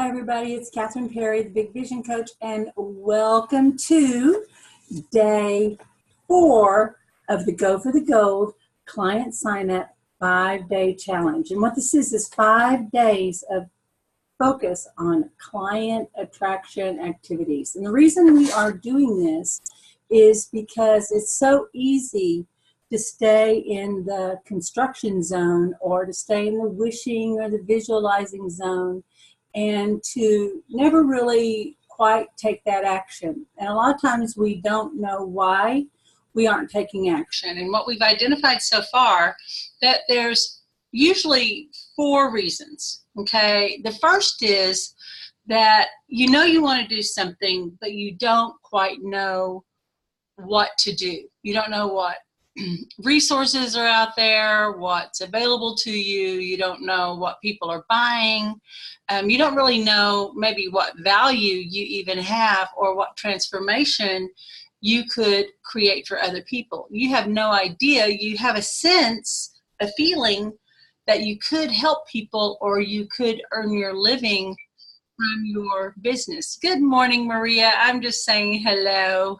Hi, everybody. It's Catherine Perry, the Big Vision Coach, and welcome to day 4 of the Go for the Gold Client Sign Up 5-Day Challenge. And what this is 5 days of focus on client attraction activities. And the reason we are doing this is because it's so easy to stay in the construction zone or to stay in the wishing or the visualizing zone, and to never really quite take that action. And a lot of times we don't know why we aren't taking action. And what we've identified so far, that there's usually 4 reasons, okay? The first is that you know you want to do something, but you don't quite know what to do. You don't know what resources are out there, what's available to you. You don't know what people are buying. You don't really know maybe what value you even have or what transformation you could create for other people. You have no idea. You have a sense, a feeling that you could help people or you could earn your living from your business. Good morning, Maria. I'm just saying hello.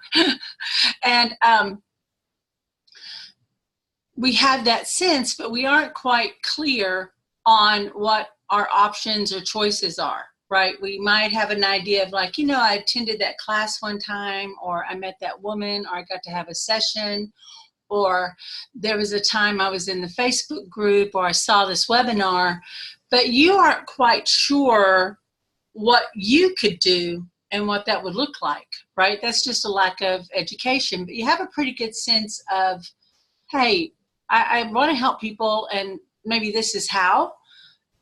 And we have that sense, but we aren't quite clear on what our options or choices are, right? We might have an idea of like, I attended that class one time, or I met that woman, or I got to have a session, or there was a time I was in the Facebook group, or I saw this webinar, but you aren't quite sure what you could do and what that would look like, right? That's just a lack of education, but you have a pretty good sense of, hey, I want to help people, and maybe this is how,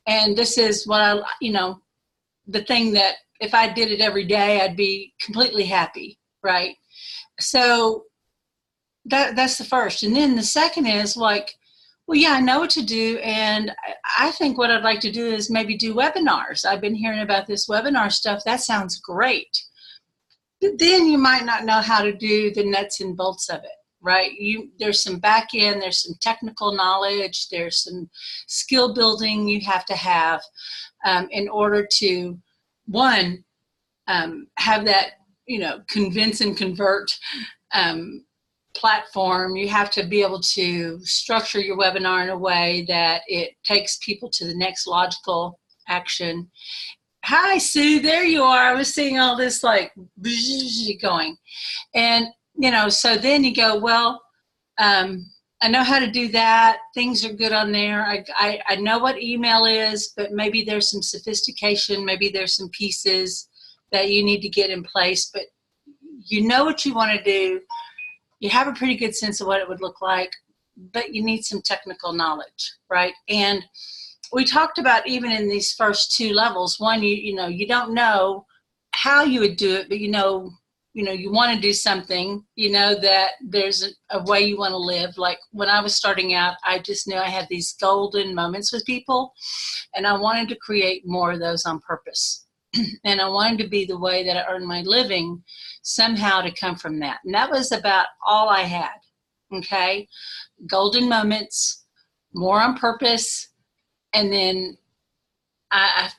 and this is what the thing that if I did it every day, I'd be completely happy, right? So that's the first. And then the second is like, well, yeah, I know what to do, and I think what I'd like to do is maybe do webinars. I've been hearing about this webinar stuff. That sounds great. But then you might not know how to do the nuts and bolts of it. Right? There's some back end, there's some technical knowledge, there's some skill building you have to have in order to, one, have that, convince and convert platform. You have to be able to structure your webinar in a way that it takes people to the next logical action. Hi, Sue, there you are. I was seeing all this like going. And so then you go, well, I know how to do that. Things are good on there. I know what email is, but maybe there's some sophistication. Maybe there's some pieces that you need to get in place, but you know what you want to do. You have a pretty good sense of what it would look like, but you need some technical knowledge, right? And we talked about even in these first 2 levels, one, you don't know how you would do it, but you want to do something, that there's a way you want to live. Like when I was starting out, I just knew I had these golden moments with people, and I wanted to create more of those on purpose. And I wanted to be the way that I earned my living somehow to come from that. And that was about all I had, okay? Golden moments, more on purpose, and then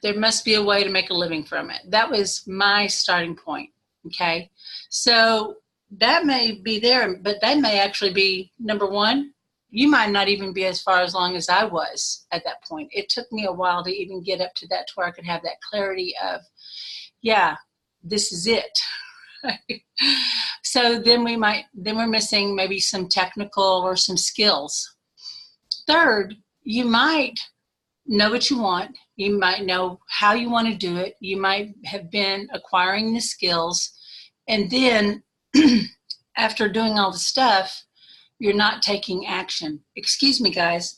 there must be a way to make a living from it. That was my starting point. Okay, so that may be there, but that may actually be number 1. You might not even be as far as long as I was at that point. It took me a while to even get up to that, to where I could have that clarity of, yeah, this is it. So then we're missing maybe some technical or some skills. Third, you might know what you want. You might know how you want to do it. You might have been acquiring the skills. And then after doing all the stuff, you're not taking action. Excuse me, guys.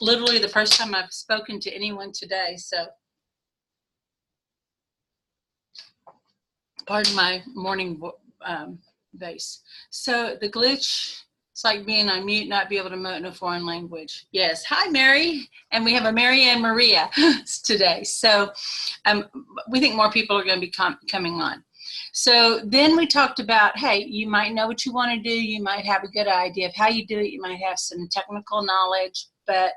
Literally the first time I've spoken to anyone today. So pardon my morning voice. So the glitch, it's like being on mute, not be able to emote in a foreign language. Yes. Hi, Mary. And we have a Mary and Maria today. So we think more people are going to be coming on. So then we talked about, hey, you might know what you want to do. You might have a good idea of how you do it. You might have some technical knowledge, but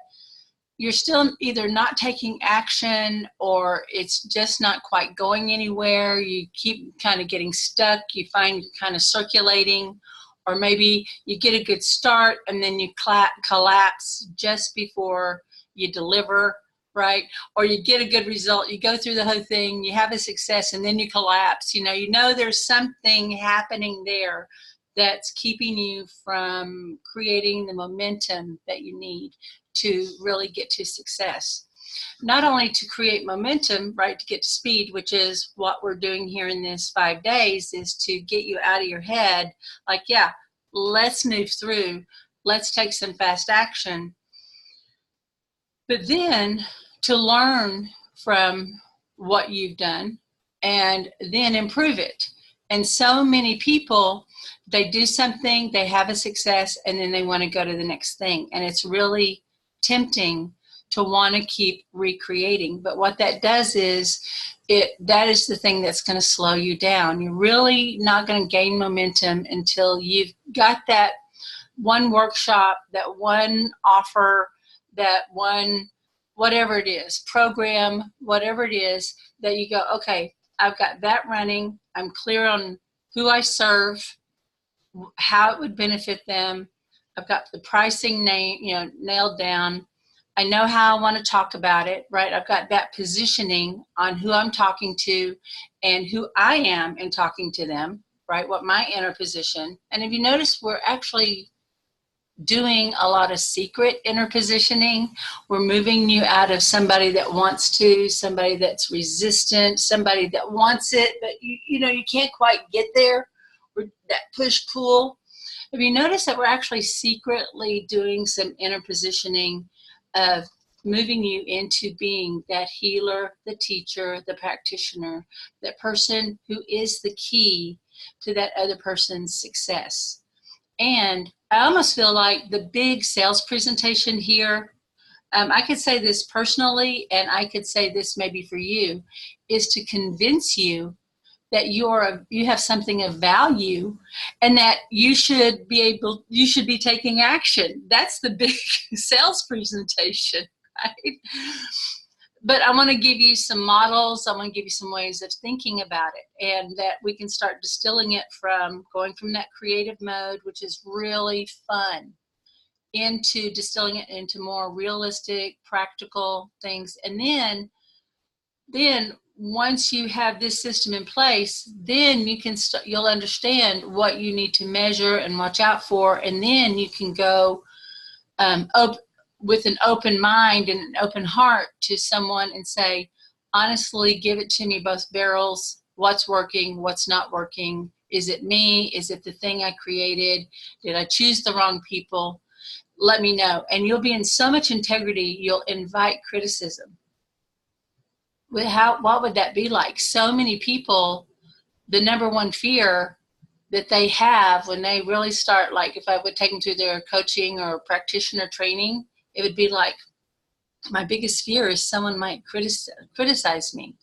you're still either not taking action or it's just not quite going anywhere. You keep kind of getting stuck. You find you're kind of circulating, or maybe you get a good start and then you collapse just before you deliver, right? Or you get a good result, you go through the whole thing, you have a success, and then you collapse. You know there's something happening there that's keeping you from creating the momentum that you need to really get to success. Not only to create momentum, right, to get to speed, which is what we're doing here in this 5 days, is to get you out of your head, like, yeah, let's move through, let's take some fast action. But then to learn from what you've done and then improve it. And so many people, they do something, they have a success, and then they want to go to the next thing. And it's really tempting to want to keep recreating. But what that does is, that is the thing that's going to slow you down. You're really not going to gain momentum until you've got that one workshop, that one offer, that one, whatever it is, program, whatever it is, that you go, okay, I've got that running. I'm clear on who I serve, how it would benefit them. I've got the pricing nailed down. I know how I want to talk about it, right? I've got that positioning on who I'm talking to and who I am in talking to them, right? What my inner position. And if you notice, we're actually doing a lot of secret inner positioning. We're moving you out of somebody that wants to, somebody that's resistant, somebody that wants it, but you can't quite get there. That push-pull. If you notice that we're actually secretly doing some inner positioning of moving you into being that healer, the teacher, the practitioner, that person who is the key to that other person's success. And I almost feel like the big sales presentation here, I could say this personally, and I could say this maybe for you, is to convince you that you have something of value and that you should be taking action. That's the big sales presentation, right? But I want to give you some models. I want to give you some ways of thinking about it, and that we can start distilling it from going from that creative mode, which is really fun, into distilling it into more realistic, practical things. And then once you have this system in place, then you'll understand what you need to measure and watch out for, and then you can go with an open mind and an open heart to someone and say, honestly, give it to me, both barrels. What's working? What's not working? Is it me? Is it the thing I created? Did I choose the wrong people? Let me know. And you'll be in so much integrity, you'll invite criticism. What would that be like? So many people, the number one fear that they have when they really start, like if I would take them through their coaching or practitioner training, it would be like, my biggest fear is someone might criticize me.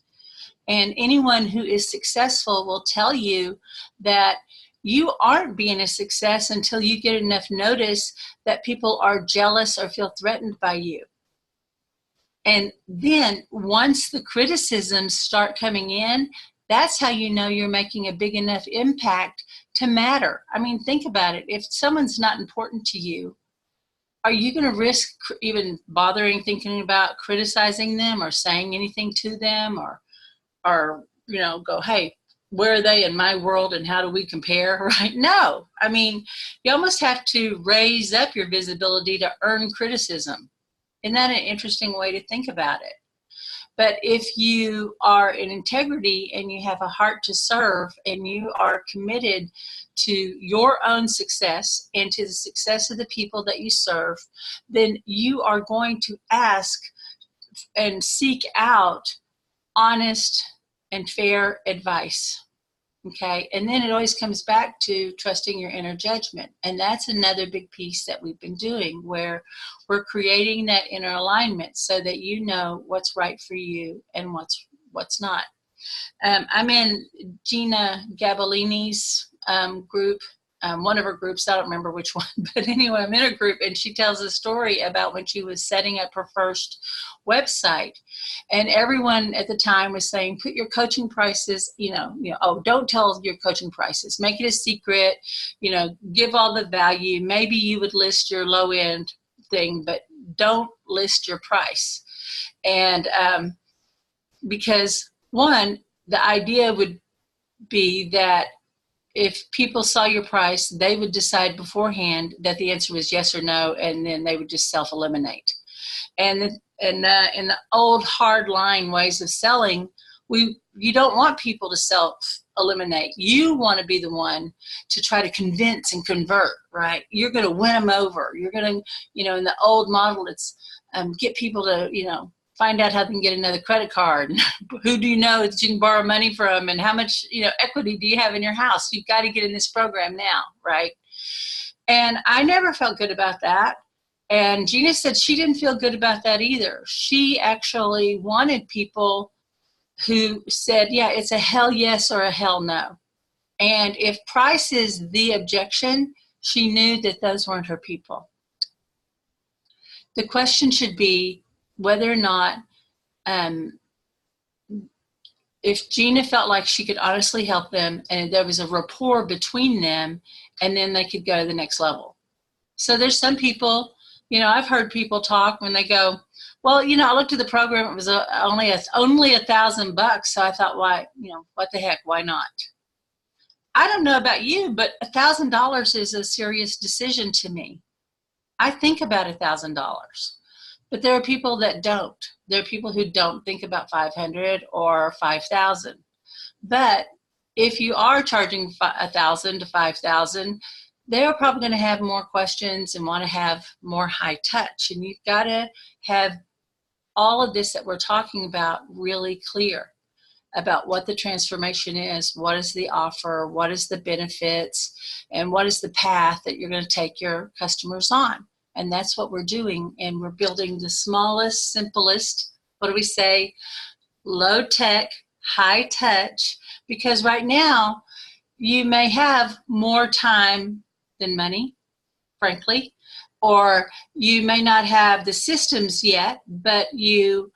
And anyone who is successful will tell you that you aren't being a success until you get enough notice that people are jealous or feel threatened by you. And then once the criticisms start coming in, that's how you know you're making a big enough impact to matter. I mean, think about it. If someone's not important to you, are you going to risk even bothering thinking about criticizing them or saying anything to them, or go, hey, where are they in my world and how do we compare, right? No. I mean, you almost have to raise up your visibility to earn criticism. Isn't that an interesting way to think about it? But if you are in integrity and you have a heart to serve and you are committed to your own success and to the success of the people that you serve, then you are going to ask and seek out honest and fair advice. Okay, and then it always comes back to trusting your inner judgment. And that's another big piece that we've been doing, where we're creating that inner alignment so that you know what's right for you and what's not. I'm in Gina Gabellini's group, one of her groups. I don't remember which one, but anyway, I'm in a group, and she tells a story about when she was setting up her first website, and everyone at the time was saying, put your coaching prices, oh, don't tell your coaching prices, make it a secret, give all the value. Maybe you would list your low end thing, but don't list your price. And because one, the idea would be that if people saw your price, they would decide beforehand that the answer was yes or no, and then they would just self-eliminate. And in the old hard line ways of selling, you don't want people to self-eliminate. You want to be the one to try to convince and convert, right? You're going to win them over. You're going to, in the old model, it's get people to, find out how they can get another credit card. Who do you know that you can borrow money from, and how much, equity do you have in your house? You've got to get in this program now, right? And I never felt good about that. And Gina said she didn't feel good about that either. She actually wanted people who said, yeah, it's a hell yes or a hell no. And if price is the objection, she knew that those weren't her people. The question should be whether or not, if Gina felt like she could honestly help them and there was a rapport between them, and then they could go to the next level. So there's some people, I've heard people talk when they go, well, I looked at the program, it was only $1,000. So I thought, why, what the heck, why not? I don't know about you, but $1,000 is a serious decision to me. I think about $1,000. But there are people that don't. There are people who don't think about 500 or 5,000. But if you are charging 1,000 to 5,000, they're probably going to have more questions and want to have more high touch. And you've got to have all of this that we're talking about really clear about what the transformation is, what is the offer, what is the benefits, and what is the path that you're going to take your customers on. And that's what we're doing. And we're building the smallest, simplest, what do we say? Low tech, high touch. Because right now, you may have more time than money, frankly, or you may not have the systems yet, but you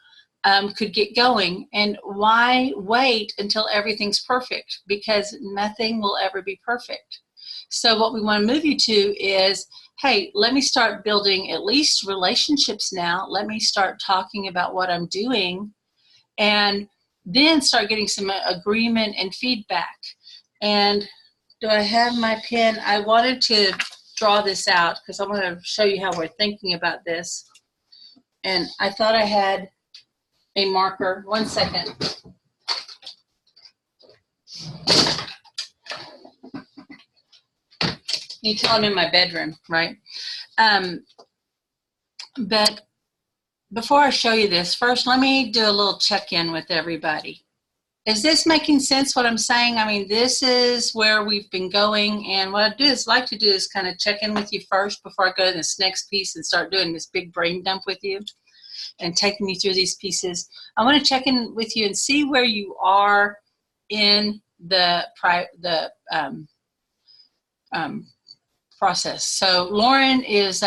could get going. And why wait until everything's perfect? Because nothing will ever be perfect. So what we want to move you to is, hey, let me start building at least relationships now. Let me start talking about what I'm doing, and then start getting some agreement and feedback. And do I have my pen? I wanted to draw this out because I want to show you how we're thinking about this. And I thought I had a marker. 1 second. You tell I'm in my bedroom, right? But before I show you this, first let me do a little check-in with everybody. Is this making sense what I'm saying? I mean, this is where we've been going, and what I like to do is kind of check in with you first before I go to this next piece and start doing this big brain dump with you and taking you through these pieces. I want to check in with you and see where you are in the process. So Lauren is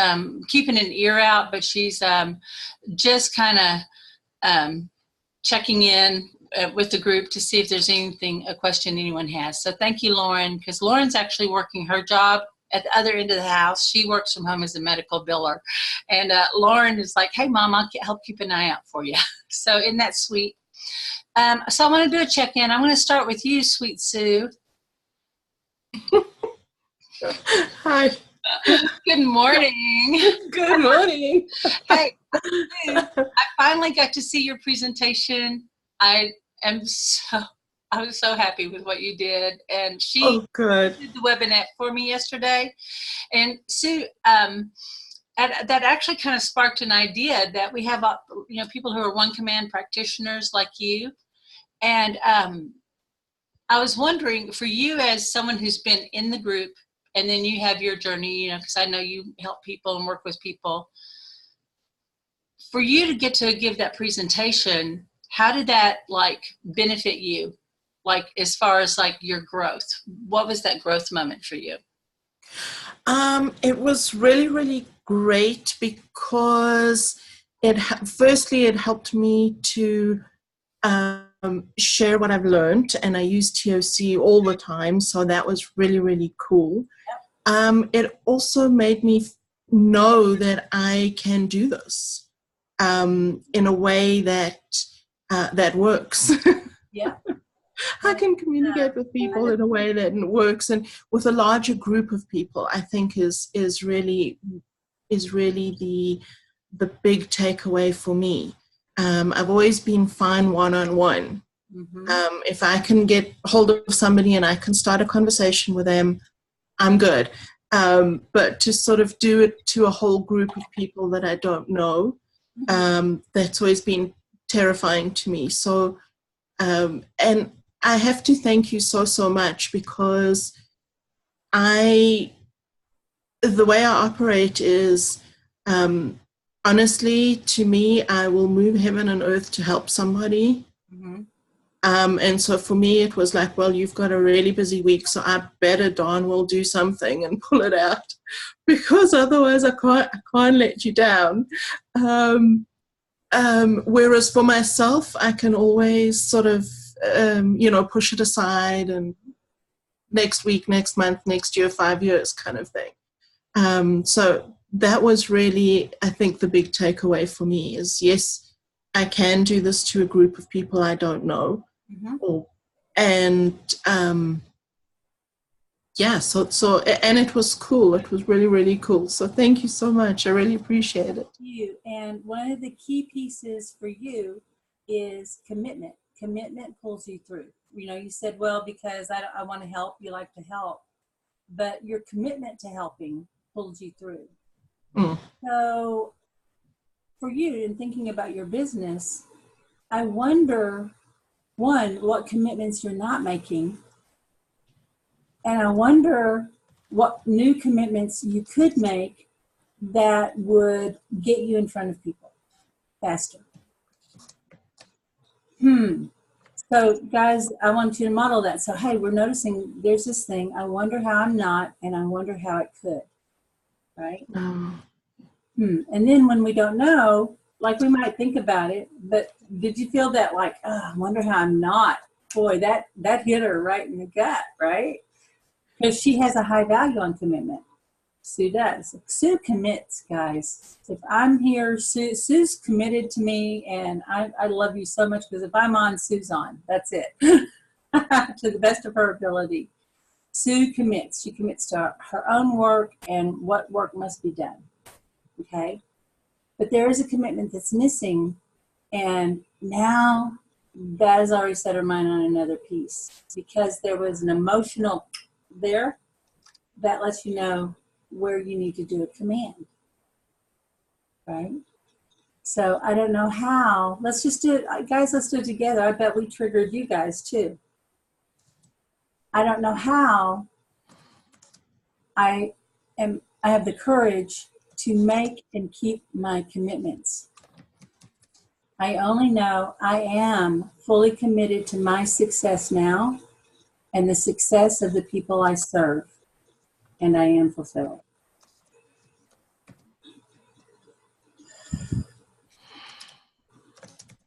keeping an ear out, but she's just kind of checking in with the group to see if there's a question anyone has. So thank you, Lauren, because Lauren's actually working her job at the other end of the house. She works from home as a medical biller. And Lauren is like, hey, Mom, I'll help keep an eye out for you. So isn't that sweet? So I want to do a check-in. I'm going to start with you, sweet Sue. Hi. Good morning. Good morning. Hey, I finally got to see your presentation. I was so happy with what you did, and she good. did the webinar for me yesterday. And Sue, that actually kind of sparked an idea that we have, people who are one command practitioners like you, and I was wondering for you as someone who's been in the group, and then you have your journey, because I know you help people and work with people. For you to get to give that presentation, how did that benefit you? As far as your growth, what was that growth moment for you? It was really, really great because firstly, it helped me to share what I've learned, and I use TOC all the time, so that was really, really cool. It also made me know that I can do this in a way that works. Yeah. I can communicate with people in a way that works, and with a larger group of people, I think is really the big takeaway for me. I've always been fine one-on-one. If I can get hold of somebody and I can start a conversation with them, I'm good. But to sort of do it to a whole group of people that I don't know, that's always been terrifying to me. So, and I have to thank you so much, because the way I operate is, honestly, to me, I will move heaven and earth to help somebody. And so for me, it was like, well, you've got a really busy week, so I better darn well do something and pull it out, because otherwise I can't let you down. Whereas for myself, I can always sort of, push it aside, and next week, next month, next year, 5 years kind of thing. So that was really, I think, the big takeaway for me is, yes, I can do this to a group of people I don't know. And and it was cool. It was really, really cool. So thank you so much. I really appreciate it. Thank you. And one of the key pieces for you is commitment. Commitment pulls you through. You said, well, because I want to help, you like to help, but your commitment to helping pulls you through. So for you, in thinking about your business, I wonder, one, what commitments you're not making. And I wonder what new commitments you could make that would get you in front of people faster. So guys, I want you to model that. So, hey, we're noticing there's this thing. I wonder how I'm not, and I wonder how it could, right? And then when we don't know, like, we might think about it, but did you feel that, like, I wonder how I'm not? Boy, that hit her right in the gut, right? Because she has a high value on commitment. Sue does. Sue commits, guys. If I'm here, Sue's committed to me, and I love you so much, because if I'm on, Sue's on. That's it. To the best of her ability. Sue commits. She commits to her own work and what work must be done. Okay? But there is a commitment that's missing, and now that has already set her mind on another piece, because there was an emotional there that lets you know where you need to do a command, right? So I don't know how. Let's just do it, guys. Let's do it together. I bet we triggered you guys too. I don't know how I have the courage to make and keep my commitments. I only know I am fully committed to my success now and the success of the people I serve, and I am fulfilled.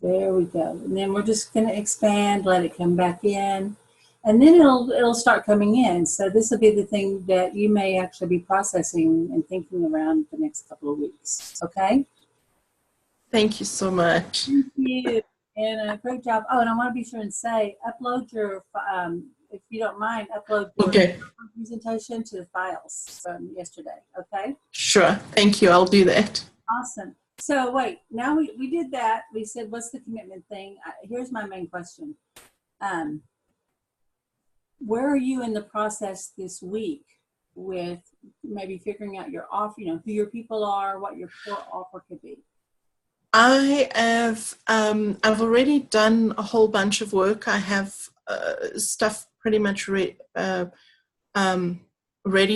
There we go. And then we're just going to expand, let it come back in, and then it'll start coming in. So this will be the thing that you may actually be processing and thinking around the next couple of weeks. Okay? Thank you so much. Thank you. And great job. Oh, and I want to be sure and say, upload your, if you don't mind, upload your presentation to the files from yesterday. Okay? Sure. Thank you. I'll do that. Awesome. So wait, now we did that. We said, what's the commitment thing? Here's my main question. Where are you in the process this week with maybe figuring out your offer, who your people are, what your core offer could be? I have, I've already done a whole bunch of work. I have stuff pretty much ready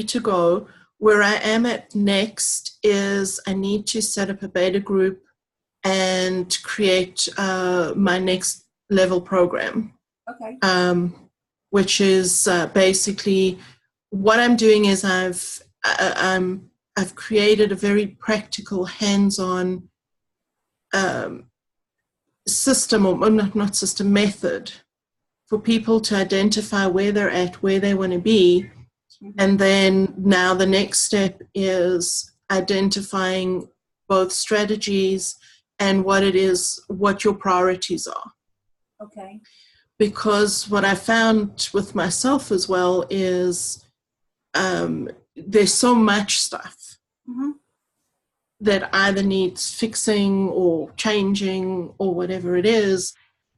to go. Where I am at next is I need to set up a beta group and create my next level program. Okay. Which is basically what I'm doing is I've I've created a very practical, hands-on system, or not system, method for people to identify where they're at, where they want to be. And then now the next step is identifying both strategies and what your priorities are. Okay. Because what I found with myself as well is there's so much stuff that either needs fixing or changing or whatever it is.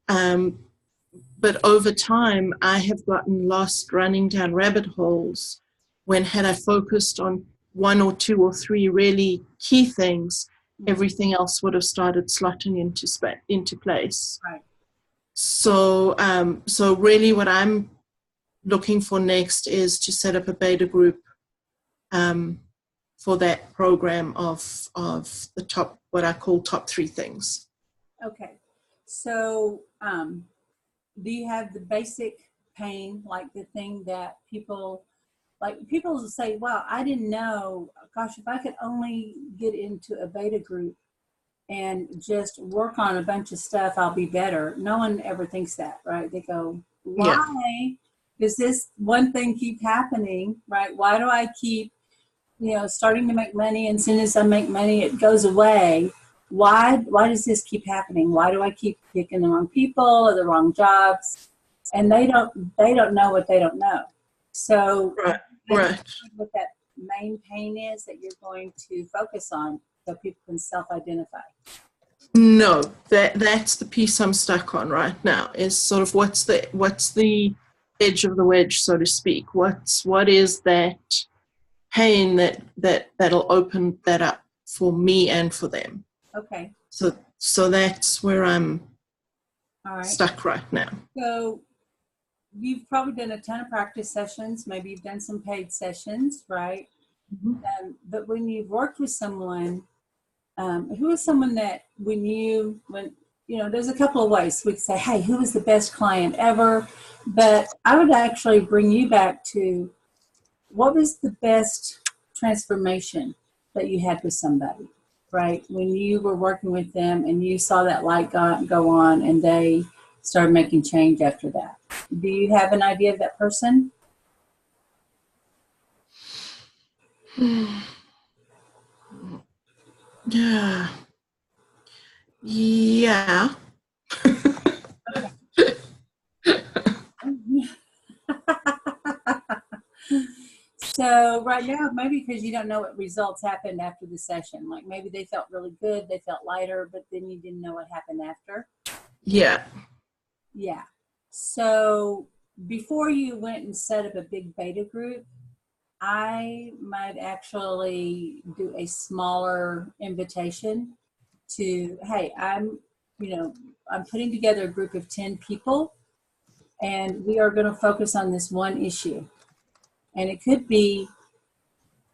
But over time, I have gotten lost running down rabbit holes when, had I focused on one or two or three really key things, everything else would have started slotting into place. Right. So really what I'm looking for next is to set up a beta group for that program of the top, what I call top 3 things. Okay. So do you have the basic pain, like the thing that people say, wow, I didn't know, gosh, if I could only get into a beta group and just work on a bunch of stuff, I'll be better. No one ever thinks that, right? They go, why does this one thing keep happening, right? Why do I keep, starting to make money, and as soon as I make money, it goes away? Why does this keep happening? Why do I keep picking the wrong people or the wrong jobs? And they don't know what they don't know. So right. What that main pain is that you're going to focus on, so people can self-identify. No, that's the piece I'm stuck on right now, is sort of what's the edge of the wedge, so to speak. What is that pain that'll open that up for me and for them. Okay. So that's where I'm stuck right now. So you've probably done a ton of practice sessions. Maybe you've done some paid sessions, right? But when you've worked with someone, who is someone that there's a couple of ways we could say, hey, who was the best client ever? But I would actually bring you back to, what was the best transformation that you had with somebody, right? When you were working with them and you saw that light go on and they started making change after that. Do you have an idea of that person? Yeah. So right now, maybe because you don't know what results happened after the session, like maybe they felt really good, they felt lighter, but then you didn't know what happened after. Yeah. So before you went and set up a big beta group, I might actually do a smaller invitation to, hey, I'm putting together a group of 10 people, and we are going to focus on this one issue. And it could be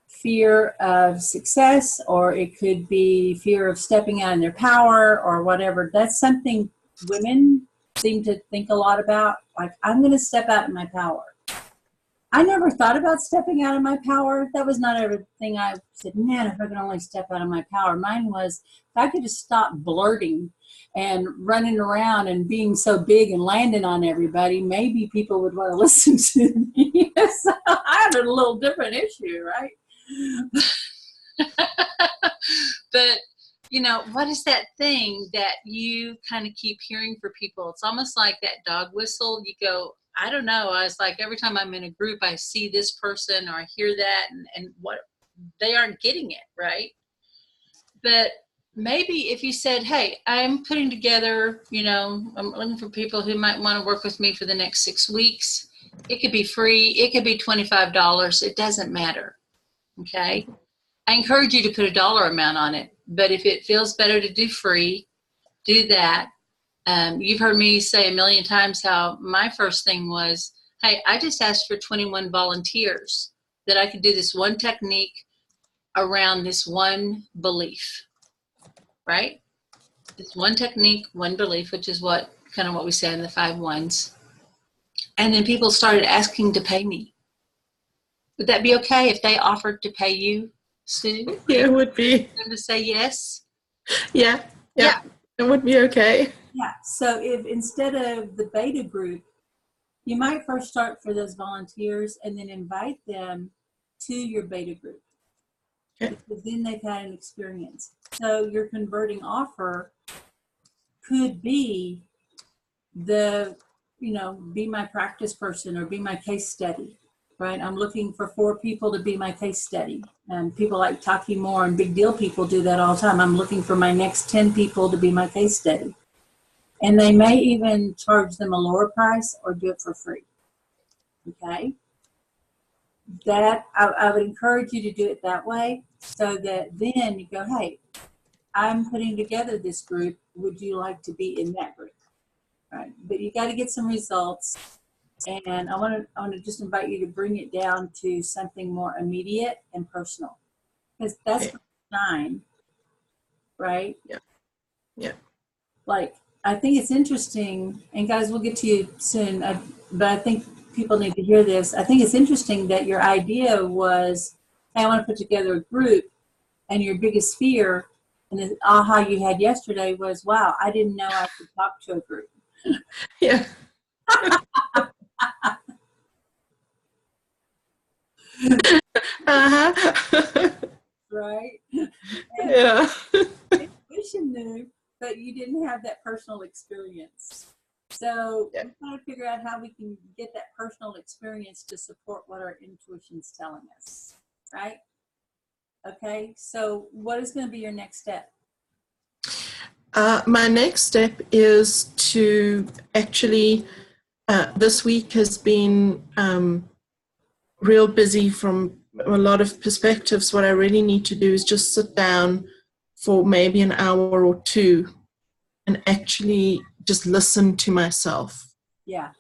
fear of success, or it could be fear of stepping out in their power, or whatever. That's something women seem to think a lot about. Like, I'm going to step out in my power. I never thought about stepping out of my power. That was not everything I said, man, if I could only step out of my power. Mine was, if I could just stop blurting and running around and being so big and landing on everybody, maybe people would want to listen to me. So I have a little different issue, right? But, what is that thing that you kind of keep hearing for people? It's almost like that dog whistle. You go, I don't know. I was like, every time I'm in a group, I see this person or I hear that, and what they aren't getting it, right? But maybe if you said, hey, I'm putting together, I'm looking for people who might want to work with me for the next 6 weeks. It could be free. It could be $25. It doesn't matter. Okay. I encourage you to put a dollar amount on it, but if it feels better to do free, do that. You've heard me say a million times how my first thing was, hey, I just asked for 21 volunteers that I could do this one technique around this one belief, right? This one technique, one belief, which is what we say in the 5 1s. And then people started asking to pay me. Would that be okay if they offered to pay you, Sue? Yeah, it would be. Them to say yes? Yeah. It would be okay. Yeah. So if instead of the beta group, you might first start for those volunteers and then invite them to your beta group. Okay. Because then they've had an experience. So your converting offer could be be my practice person or be my case study, right? I'm looking for 4 people to be my case study. And people like Taki Moore and Big Deal people do that all the time. I'm looking for my next 10 people to be my case study. And they may even charge them a lower price or do it for free. Okay? That I would encourage you to do it that way, so that then you go, hey, I'm putting together this group. Would you like to be in that group? Right. But you got to get some results. And I want to just invite you to bring it down to something more immediate and personal, because that's shine, right? Yeah. Like, I think it's interesting, and guys, we'll get to you soon, but I think people need to hear this. I think it's interesting that your idea was, hey, I want to put together a group, and your biggest fear and the aha you had yesterday was, wow, I didn't know I could talk to a group. Yeah. Uh-huh. Right? Yeah. Intuition knew, but you didn't have that personal experience. So we're trying to figure out how we can get that personal experience to support what our intuition's telling us, right? Okay, so what is going to be your next step? My next step is to actually, this week has been real busy from a lot of perspectives. What I really need to do is just sit down for maybe an hour or 2 and actually just listen to myself. Yeah.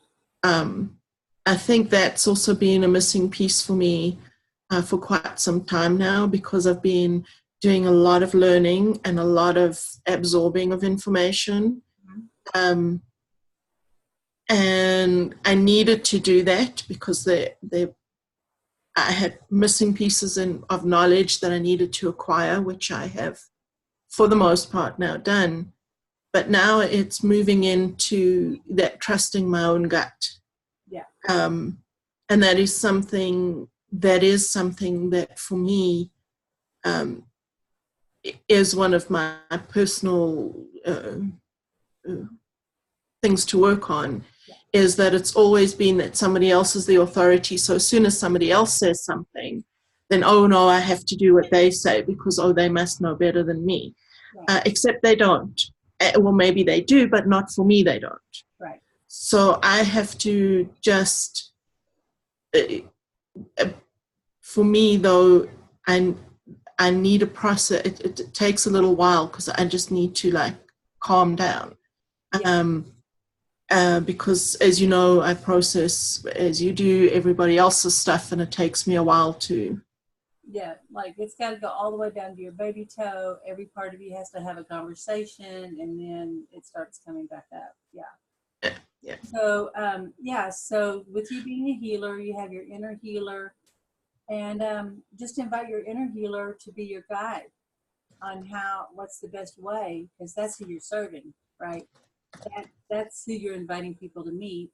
I think that's also been a missing piece for me for quite some time now, because I've been doing a lot of learning and a lot of absorbing of information. And I needed to do that because I had missing pieces of knowledge that I needed to acquire, which I have, for the most part, now done. But now it's moving into that trusting my own gut. Yeah. And that is something that for me is one of my personal things to work on, is that it's always been that somebody else is the authority. So as soon as somebody else says something, then, oh no, I have to do what they say because, oh, they must know better than me. Right. Except they don't. Well, maybe they do, but not for me, they don't. Right. So I have to just, for me though, I need a process. It takes a little while because I just need to calm down. Because as you know, I process, as you do, everybody else's stuff, and it takes me a while to. Yeah, it's got to go all the way down to your baby toe. Every part of you has to have a conversation, and then it starts coming back up. Yeah. Yeah. So, so with you being a healer, you have your inner healer, and just invite your inner healer to be your guide on what's the best way, because that's who you're serving, right? That's who you're inviting people to meet.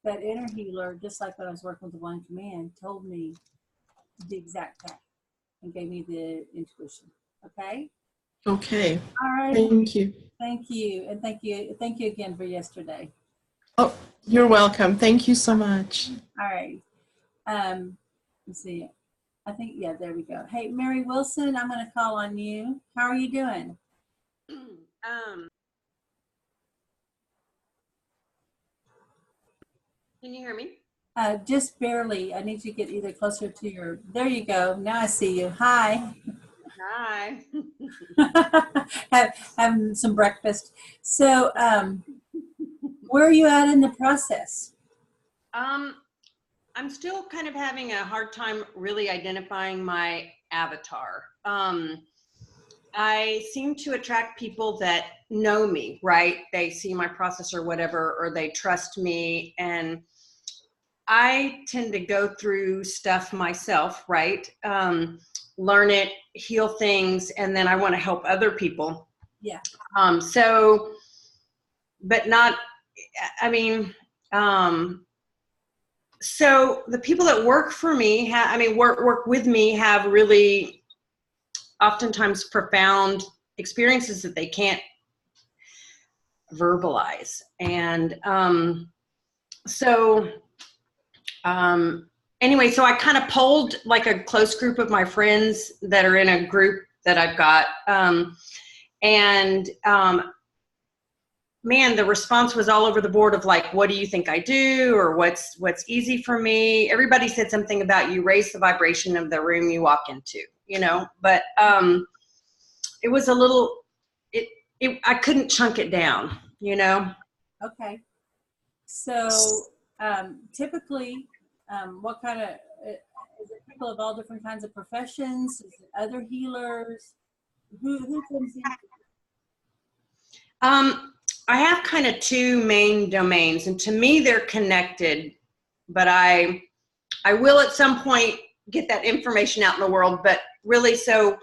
That inner healer, just like when I was working with the One Command, told me the exact path and gave me the intuition. Okay? Okay. All right. Thank you. Thank you. And thank you again for yesterday. Oh, you're welcome. Thank you so much. All right. Let's see. I think, there we go. Hey, Mary Wilson, I'm going to call on you. How are you doing? Can you hear me? Just barely. I need you to get either closer to there you go. Now I see you. Hi. Hi. Having some breakfast. So, where are you at in the process? I'm still kind of having a hard time really identifying my avatar. I seem to attract people that know me, right? They see my process or whatever, or they trust me. And I tend to go through stuff myself, right? Learn it, heal things, and then I want to help other people. Yeah. So, but not, I mean, so the people that work for me, work with me, have really oftentimes profound experiences that they can't verbalize. And anyway, so I kind of polled like a close group of my friends that are in a group that I've got. Man, the response was all over the board of like, what do you think I do? Or what's easy for me? Everybody said something about you raise the vibration of the room you walk into, you know, but it was a little, I couldn't chunk it down, you know? Okay. So typically, what kind of, is it people of all different kinds of professions? Is it other healers? Who comes in? I have kind of two main domains, and to me they're connected, but I will at some point get that information out in the world. But really, so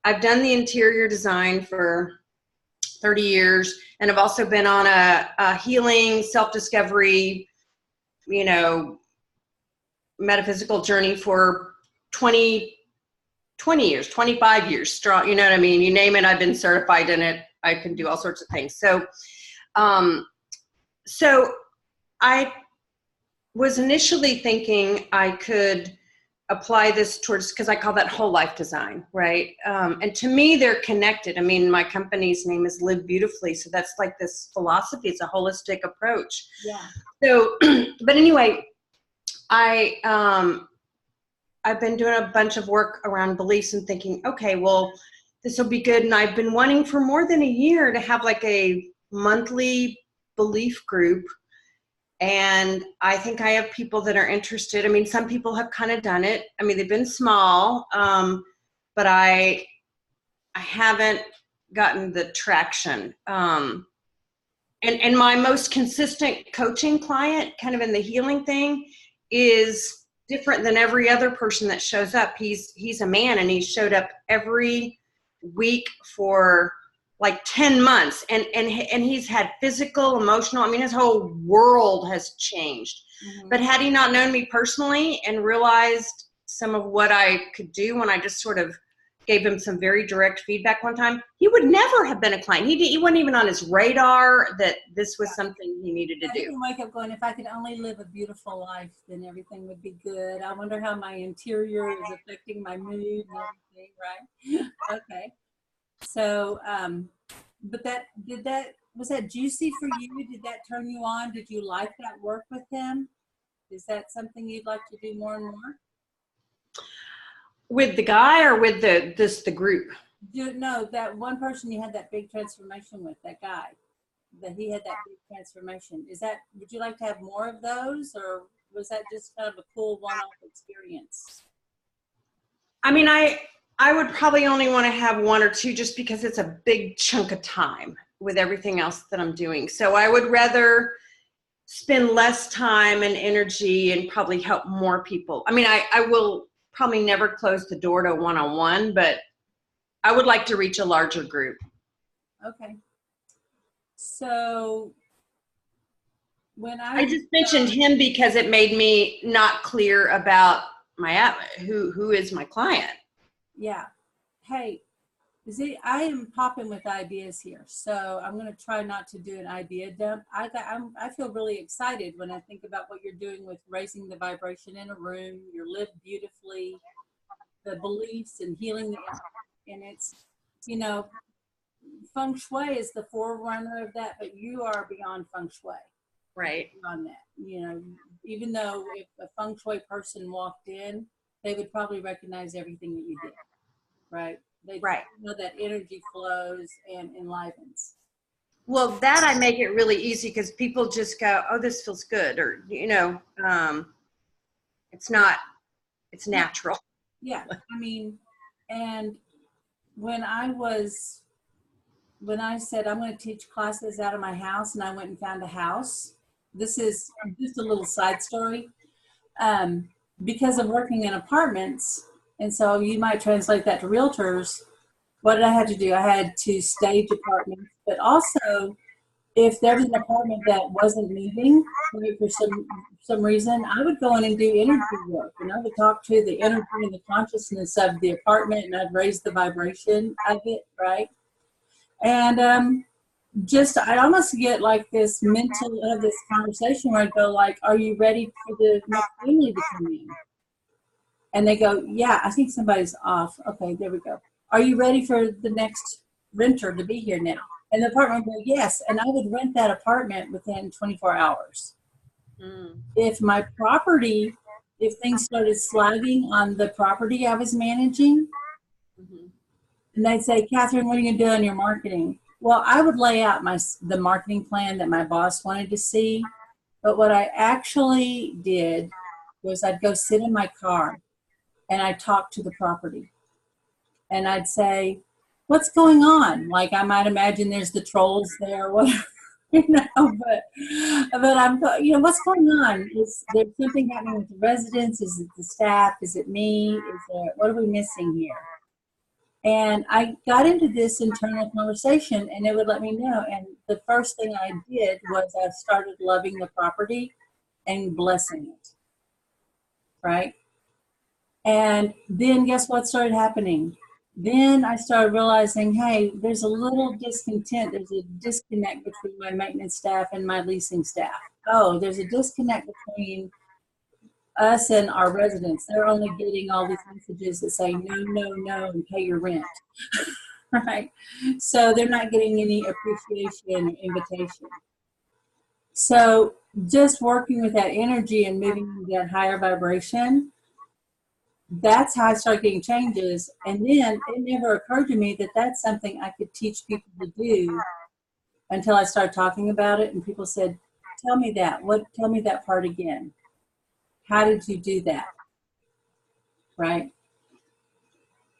I've done the interior design for 30 years, and I've also been on a healing, self-discovery, you know, metaphysical journey for 20 years, 25 years strong. You know what I mean? You name it, I've been certified in it. I can do all sorts of things. So I was initially thinking I could apply this towards, because I call that whole life design, right? And to me, they're connected. I mean, my company's name is Live Beautifully. So that's like this philosophy. It's a holistic approach. Yeah. So, but anyway, I've been doing a bunch of work around beliefs and thinking, okay, well, this will be good. And I've been wanting for more than a year to have like a monthly belief group. And I think I have people that are interested. I mean, some people have kind of done it. I mean, they've been small, but I haven't gotten the traction. And my most consistent coaching client, kind of in the healing thing, is different than every other person that shows up. He's a man, and he showed up every week for like 10 months, and he's had physical, emotional, I mean, his whole world has changed. Mm-hmm. But had he not known me personally and realized some of what I could do when I just sort of gave him some very direct feedback one time, he would never have been a client. He wasn't even on his radar that this was something he needed to do. You wake up going, if I could only live a beautiful life, then everything would be good. I wonder how my interior is affecting my mood and everything, right? Okay. So, but was that juicy for you? Did that turn you on? Did you like that work with him? Is that something you'd like to do more and more? With the guy, or with the group? No, that one person you had that big transformation with, that guy, that he had that big transformation. Would you like to have more of those, or was that just kind of a cool one-off experience? I mean, I would probably only want to have one or two, just because it's a big chunk of time with everything else that I'm doing. So I would rather spend less time and energy and probably help more people. I mean, I will probably never close the door to one-on-one, but I would like to reach a larger group. Okay. So when I just mentioned him because it made me not clear about who is my client. Yeah. Hey, I am popping with ideas here, so I'm going to try not to do an idea dump. I feel really excited when I think about what you're doing with raising the vibration in a room. You're Live Beautifully, the beliefs and healing, and it's, you know, feng shui is the forerunner of that, but you are beyond feng shui. Right. On that, you know, even though if a feng shui person walked in, they would probably recognize everything that you did, right? They know that energy flows and enlivens. Well, that I make it really easy, because people just go, oh, this feels good, or, you know, it's natural. Yeah, I mean, and when I said I'm going to teach classes out of my house, and I went and found a house. This is just a little side story. because of working in apartments, and so you might translate that to realtors. What did I have to do? I had to stage apartments, but also if there was an apartment that wasn't moving, right, for some reason, I would go in and do energy work, and I would talk to the energy and the consciousness of the apartment, and I'd raise the vibration of it, right? And just I almost get like this mental of this conversation where I go like, "Are you ready for the next family to come in?" And they go, "Yeah, I think somebody's off." Okay, there we go. "Are you ready for the next renter to be here now?" And the apartment would go, "Yes." And I would rent that apartment within 24 hours. If my property, if things started slagging on the property I was managing, and they'd say, "Catherine, what are you going to do on your marketing?" Well, I would lay out the marketing plan that my boss wanted to see. But what I actually did was I'd go sit in my car and I'd talk to the property. And I'd say, "What's going on?" Like I might imagine there's the trolls there, or whatever, but I'm, what's going on? Is there something happening with the residents? Is it the staff? Is it me? What are we missing here? And I got into this internal conversation, and it would let me know. And the first thing I did was I started loving the property and blessing it, right? And then guess what started happening? Then I started realizing, hey, there's a little discontent. There's a disconnect between my maintenance staff and my leasing staff. Oh, there's a disconnect between us and our residents. They're only getting all these messages that say no, no, no, and pay your rent, right? So they're not getting any appreciation or invitation. So just working with that energy and moving that higher vibration, that's how I started getting changes. And then it never occurred to me that that's something I could teach people to do until I started talking about it. And people said, tell me that part again. How did you do that? Right?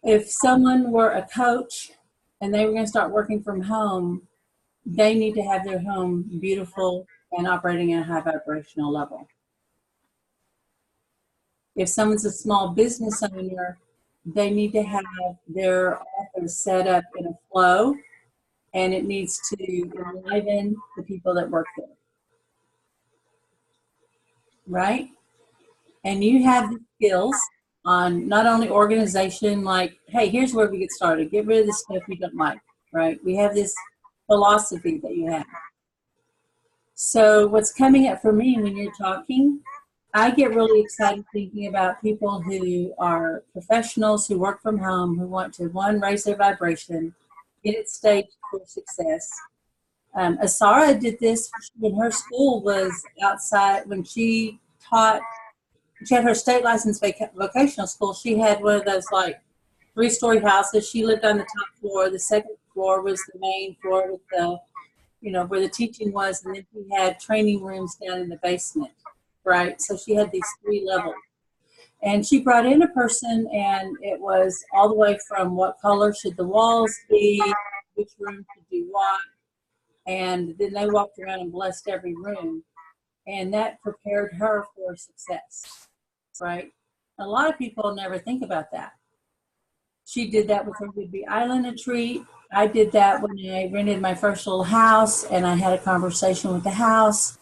If someone were a coach and they were going to start working from home, they need to have their home beautiful and operating at a high vibrational level. If someone's a small business owner, they need to have their office set up in a flow, and it needs to enliven the people that work there. Right? And you have the skills on not only organization, like, hey, here's where we get started. Get rid of the stuff you don't like, right? We have this philosophy that you have. So what's coming up for me when you're talking, I get really excited thinking about people who are professionals who work from home, who want to, one, raise their vibration, get it staged for success. Asara did this when her school was outside, when she taught. She had her state license vocational school. She had one of those like 3-story houses. She lived on the top floor. The second floor was the main floor with the, where the teaching was. And then she had training rooms down in the basement, right? So she had these 3 levels. And she brought in a person, and it was all the way from what color should the walls be, which room should do what. And then they walked around and blessed every room. And that prepared her for success. Right? A lot of people never think about that. She did that with her Whidbey Island retreat. I did that when I rented my first little house, and I had a conversation with the house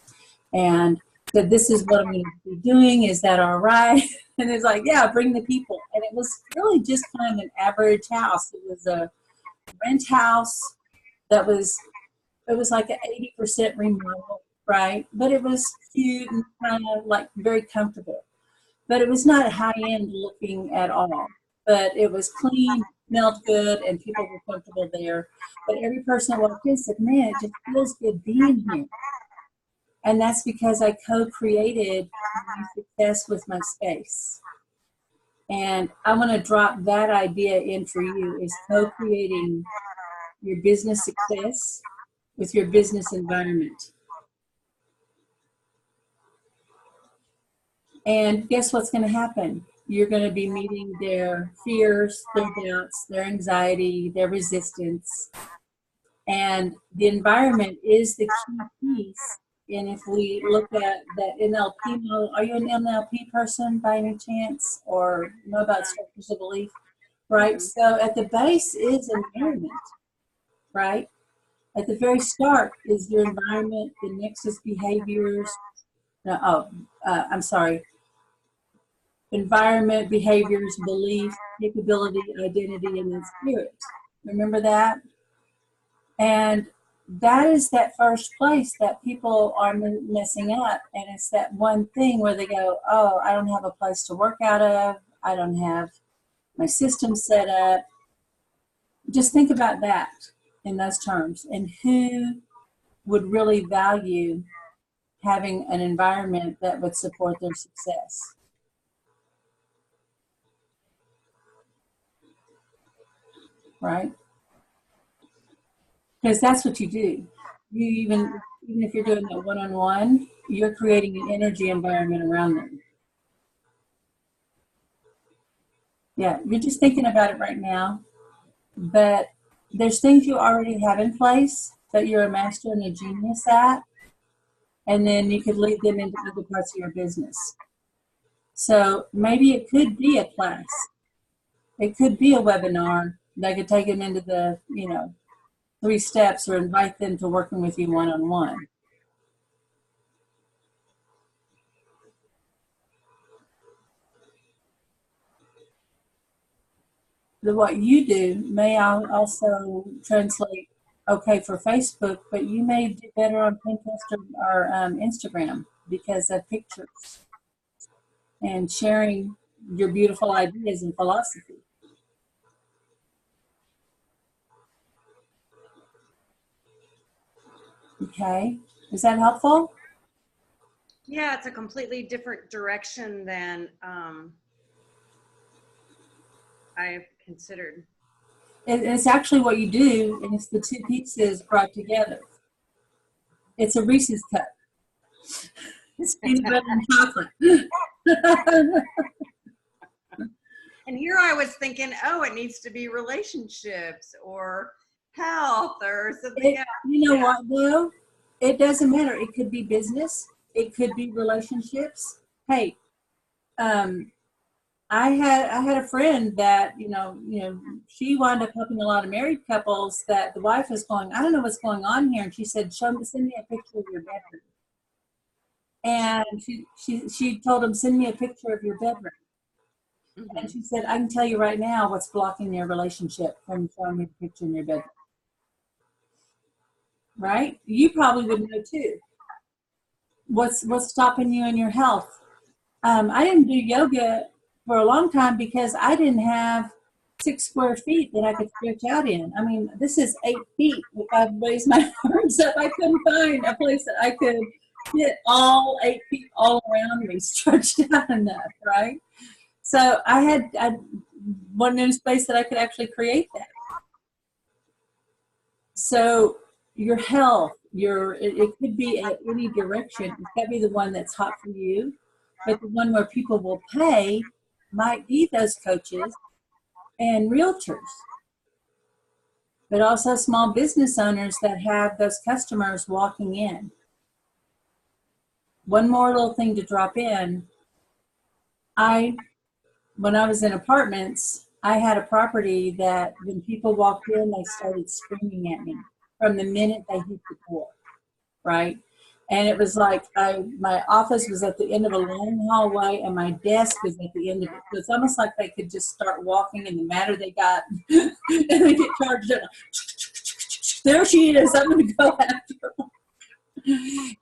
and said, this is what I'm going to be doing. Is that all right? And it's like, yeah, bring the people. And it was really just kind of an average house. It was a rent house that was like an 80% remodel, right? But it was cute and kind of like very comfortable. But it was not high-end looking at all. But it was clean, smelled good, and people were comfortable there. But every person that walked in said, man, it just feels good being here. And that's because I co-created my success with my space. And I want to drop that idea in for you, is co-creating your business success with your business environment. And guess what's going to happen? You're going to be meeting their fears, their doubts, their anxiety, their resistance. And the environment is the key piece and if we look at that NLP model, are you an NLP person by any chance, or know about structures of belief? Right. So at the base is environment, right? At the very start is your environment, the next is behaviors. I'm sorry. Environment, behaviors, belief, capability, identity, and then spirit. Remember that? And that is that first place that people are messing up. And it's that one thing where they go, oh, I don't have a place to work out of. I don't have my system set up. Just think about that in those terms. And who would really value having an environment that would support their success? Right? Because that's what you do. You even if you're doing that one-on-one, you're creating an energy environment around them. Yeah, you're just thinking about it right now, but there's things you already have in place that you're a master and a genius at, and then you could lead them into other parts of your business. So maybe it could be a class. It could be a webinar that could take them into the, 3 steps, or invite them to working with you one-on-one. What you do may also translate okay for Facebook, but you may do better on Pinterest or Instagram because of pictures and sharing your beautiful ideas and philosophy. Okay, is that helpful? Yeah, it's a completely different direction than I've considered. It's actually what you do, and it's the 2 pieces brought together. It's a Reese's cup. It's peanut butter and chocolate. And here I was thinking, oh, it needs to be relationships or health or something else. You know what, though? It doesn't matter. It could be business. It could be relationships. Hey, I had a friend that, she wound up helping a lot of married couples that the wife was going, I don't know what's going on here. And she said, send me a picture of your bedroom. And she told him, send me a picture of your bedroom. Mm-hmm. And she said, I can tell you right now what's blocking your relationship from showing me a picture in your bedroom. Right? You probably would know too. What's stopping you in your health? I didn't do yoga for a long time because I didn't have 6 square feet that I could stretch out in. I mean, this is 8 feet. If I raised my arms up, I couldn't find a place that I could get all 8 feet all around me stretched out enough, right? So I wanted a space that I could actually create that. So your health, it could be at any direction. It could be the one that's hot for you, but the one where people will pay might be those coaches and realtors, but also small business owners that have those customers walking in. One more little thing to drop in. When I was in apartments, I had a property that when people walked in, they started screaming at me from the minute they hit the door, right? And it was like my office was at the end of a long hallway and my desk was at the end of it. So it's almost like they could just start walking, and the matter they got, and they get charged up. There she is, I'm going to go after her.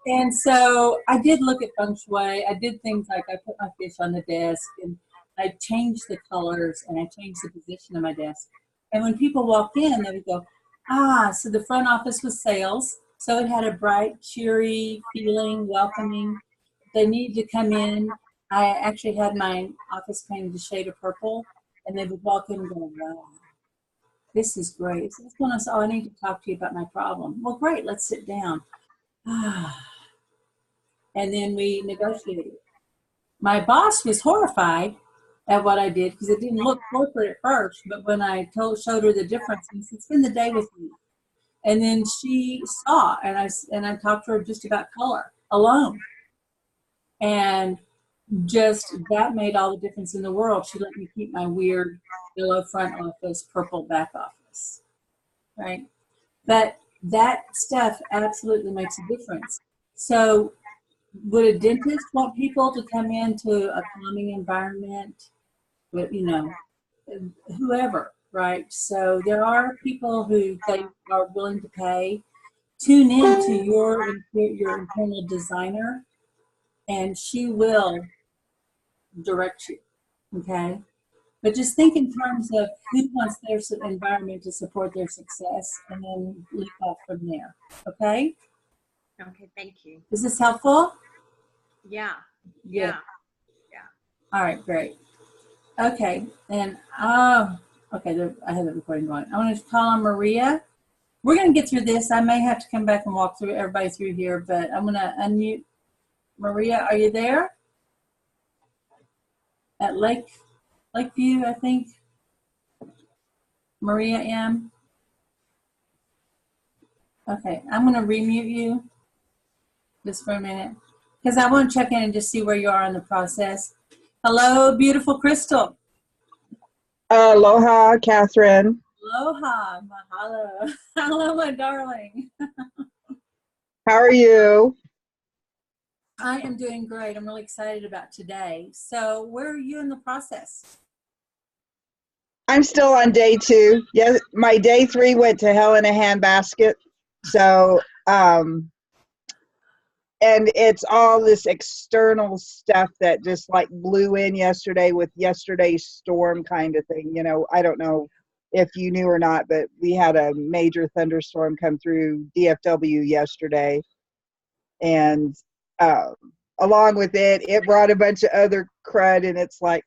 And so I did look at feng shui. I did things like I put my fish on the desk, and I changed the colors, and I changed the position of my desk. And when people walked in, they would go, so the front office was sales. So it had a bright, cheery feeling, welcoming. They needed to come in. I actually had my office painted a shade of purple, and they would walk in and go, wow, this is great. So what's going on? So I need to talk to you about my problem. Well, great, let's sit down. And then we negotiated. My boss was horrified at what I did because it didn't look corporate at first, but when I showed her the difference, he said, spend the day with me. And then she saw, and I talked to her just about color. alone. And just that made all the difference in the world. She let me keep my weird yellow front office, purple back office, right? But that stuff absolutely makes a difference. So would a dentist want people to come into a calming environment with, you know, whoever, right? So there are people who they are willing to pay. Tune in to your internal designer, and she will direct you, okay? But just think in terms of who wants their environment to support their success, and then leap off from there, okay? Okay, thank you. Is this helpful? Yeah. Good. Yeah. All right, great. Okay, and okay, I have the recording going. I want to call on Maria. We're going to get through this. I may have to come back and walk through everybody through here, but I'm going to unmute. Maria, are you there? At Lakeview, I think. Maria M. Okay, I'm going to remute you just for a minute because I want to check in and just see where you are in the process. Hello, beautiful Crystal. Aloha, Catherine. Aloha, mahalo. Hello, my darling. How are you? I am doing great. I'm really excited about today. So where are you in the process? I'm still on day 2. Yes, my day 3 went to hell in a handbasket. So, and it's all this external stuff that just like blew in yesterday with yesterday's storm kind of thing. You know, I don't know if you knew or not, but we had a major thunderstorm come through DFW yesterday. And along with it, it brought a bunch of other crud, and it's like,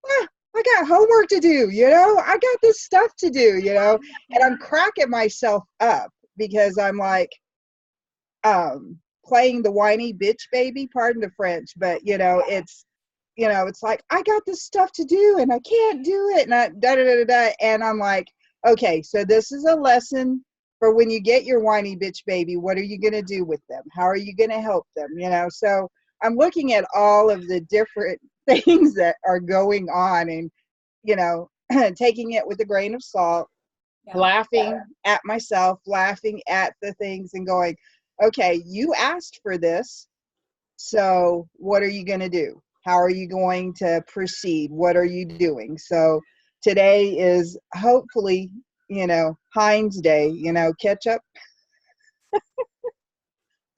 I got homework to do, you know, I got this stuff to do, you know, and I'm cracking myself up because I'm like, playing the whiny bitch baby, pardon the French, but you know, it's like, I got this stuff to do and I can't do it. And and I'm like, okay, so this is a lesson for when you get your whiny bitch baby, what are you going to do with them? How are you going to help them? You know, so I'm looking at all of the different things that are going on and, you know, taking it with a grain of salt, laughing at myself, laughing at the things and going, okay, you asked for this. So what are you going to do? How are you going to proceed? What are you doing? So today is hopefully, you know, Heinz Day, you know, ketchup.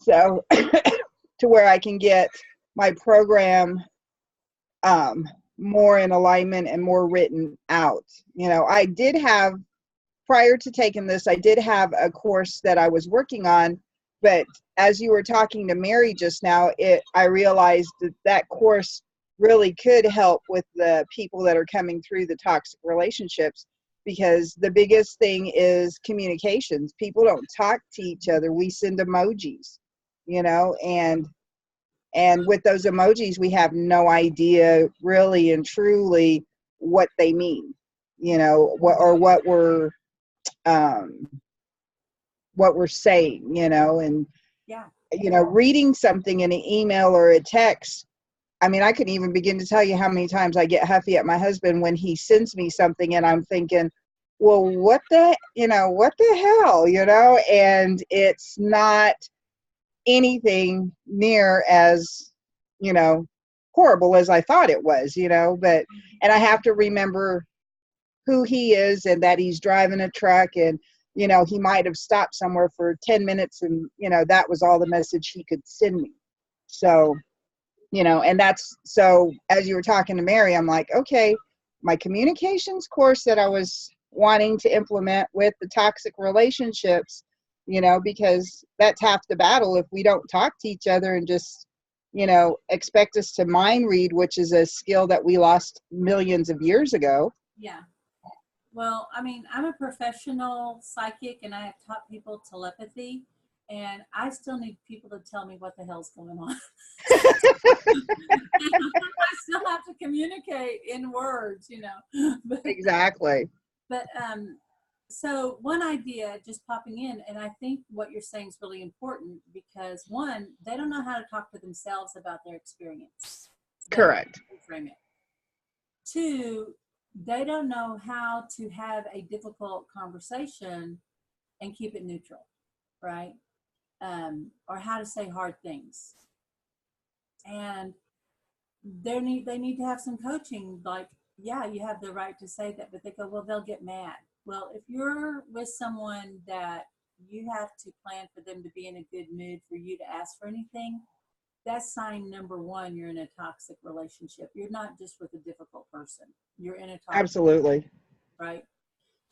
So to where I can get my program more in alignment and more written out. You know, I did have, prior to taking this, I did have a course that I was working on, but as you were talking to Mary just now, I realized that that course really could help with the people that are coming through the toxic relationships, because the biggest thing is communications. People don't talk to each other. We send emojis, you know, and with those emojis, we have no idea really and truly what they mean, you know, what we're saying, you know, and, you know, reading something in an email or a text. I mean, I couldn't even begin to tell you how many times I get huffy at my husband when he sends me something and I'm thinking, well, what the hell, you know, and it's not anything near as, you know, horrible as I thought it was, you know, but, and I have to remember who he is and that he's driving a truck and, you know, he might have stopped somewhere for 10 minutes and, you know, that was all the message he could send me. So, you know, and that's, so as you were talking to Mary, I'm like, okay, my communications course that I was wanting to implement with the toxic relationships, you know, because that's half the battle. If we don't talk to each other and just, you know, expect us to mind read, which is a skill that we lost millions of years ago. Yeah. Well, I mean, I'm a professional psychic and I have taught people telepathy, and I still need people to tell me what the hell's going on. I still have to communicate in words, you know. Exactly. But So one idea just popping in, and I think what you're saying is really important because one, they don't know how to talk to themselves about their experience. Correct. Frame it. Two, they don't know how to have a difficult conversation and keep it neutral, right? Or how to say hard things. And they need to have some coaching. Like, yeah, you have the right to say that, but they go, well, they'll get mad. Well, if you're with someone that you have to plan for them to be in a good mood for you to ask for anything, that's sign number one. You're in a toxic relationship. You're not just with a difficult person. You're in a toxic Absolutely. Right.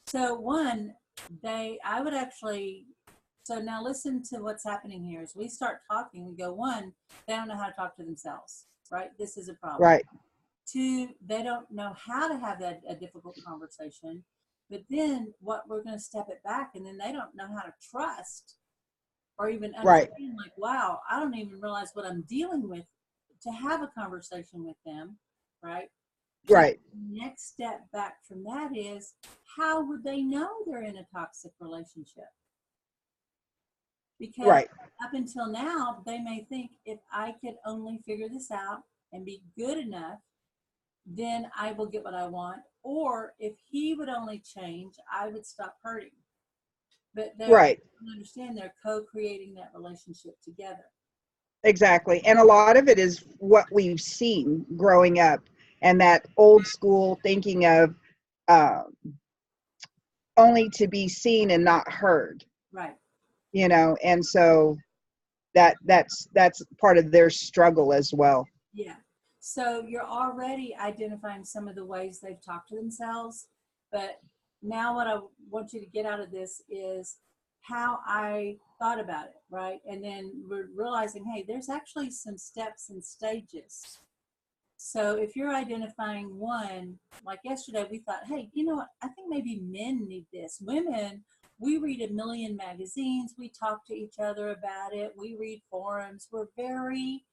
So one, I would actually, so now listen to what's happening here. As we start talking, we go, one, they don't know how to talk to themselves, right? This is a problem. Right. Two, they don't know how to have a difficult conversation. But then what we're going to step it back, and then they don't know how to trust or even understand, like, wow, I don't even realize what I'm dealing with to have a conversation with them, right? Right. So the next step back from that is, how would they know they're in a toxic relationship? Because up until now, they may think, if I could only figure this out and be good enough, then I will get what I want. Or if he would only change, I would stop hurting. But they understand they're co-creating that relationship together. Exactly. And a lot of it is what we've seen growing up, and that old school thinking of only to be seen and not heard. Right. You know, and so that's part of their struggle as well. Yeah. So you're already identifying some of the ways they've talked to themselves, but now what I want you to get out of this is how I thought about it, right? And then we're realizing, hey, there's actually some steps and stages. So if you're identifying one, like yesterday, we thought, hey, you know what? I think maybe men need this. Women, we read a million magazines. We talk to each other about it. We read forums. We're very,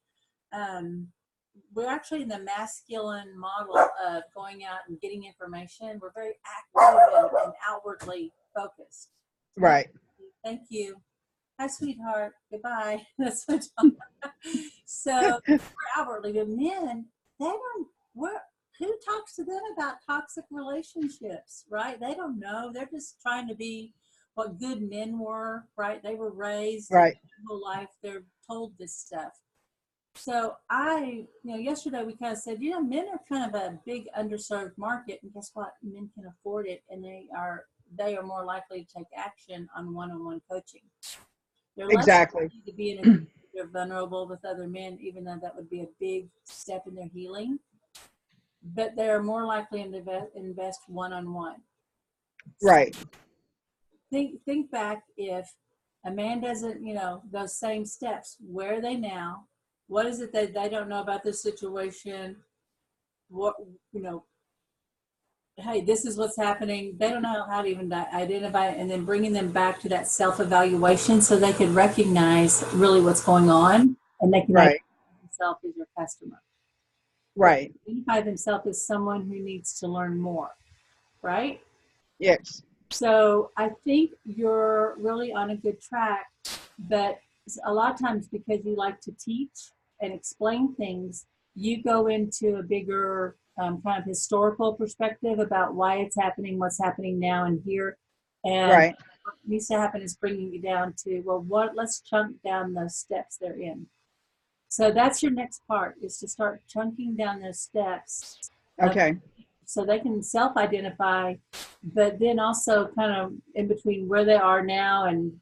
we're actually in the masculine model of going out and getting information. We're very active and outwardly focused. Right. Thank you. Hi, sweetheart. Goodbye. That's what so we're outwardly, but men, they don't, who talks to them about toxic relationships, right? They don't know. They're just trying to be what good men were, right? They were raised their whole life. They're told this stuff. So yesterday we kind of said, men are kind of a big underserved market, and guess what? Men can afford it, and they are more likely to take action on one-on-one coaching. They're less likely to be in a they're vulnerable with other men, even though that would be a big step in their healing. But they're more likely to invest one-on-one. Right. Think back, if a man doesn't, those same steps, where are they now? What is it that they don't know about this situation? What, hey, this is what's happening. They don't know how to even identify it, and then bringing them back to that self-evaluation so they can recognize really what's going on, and they can identify themselves as your customer. Right. Identify themselves as someone who needs to learn more, right? Yes. So I think you're really on a good track, but a lot of times, because you like to teach and explain things, you go into a bigger kind of historical perspective about why it's happening, what's happening now and here. And what needs to happen is bringing you down to, let's chunk down those steps they're in. So that's your next part, is to start chunking down those steps. Okay. So they can self-identify, but then also kind of in between where they are now and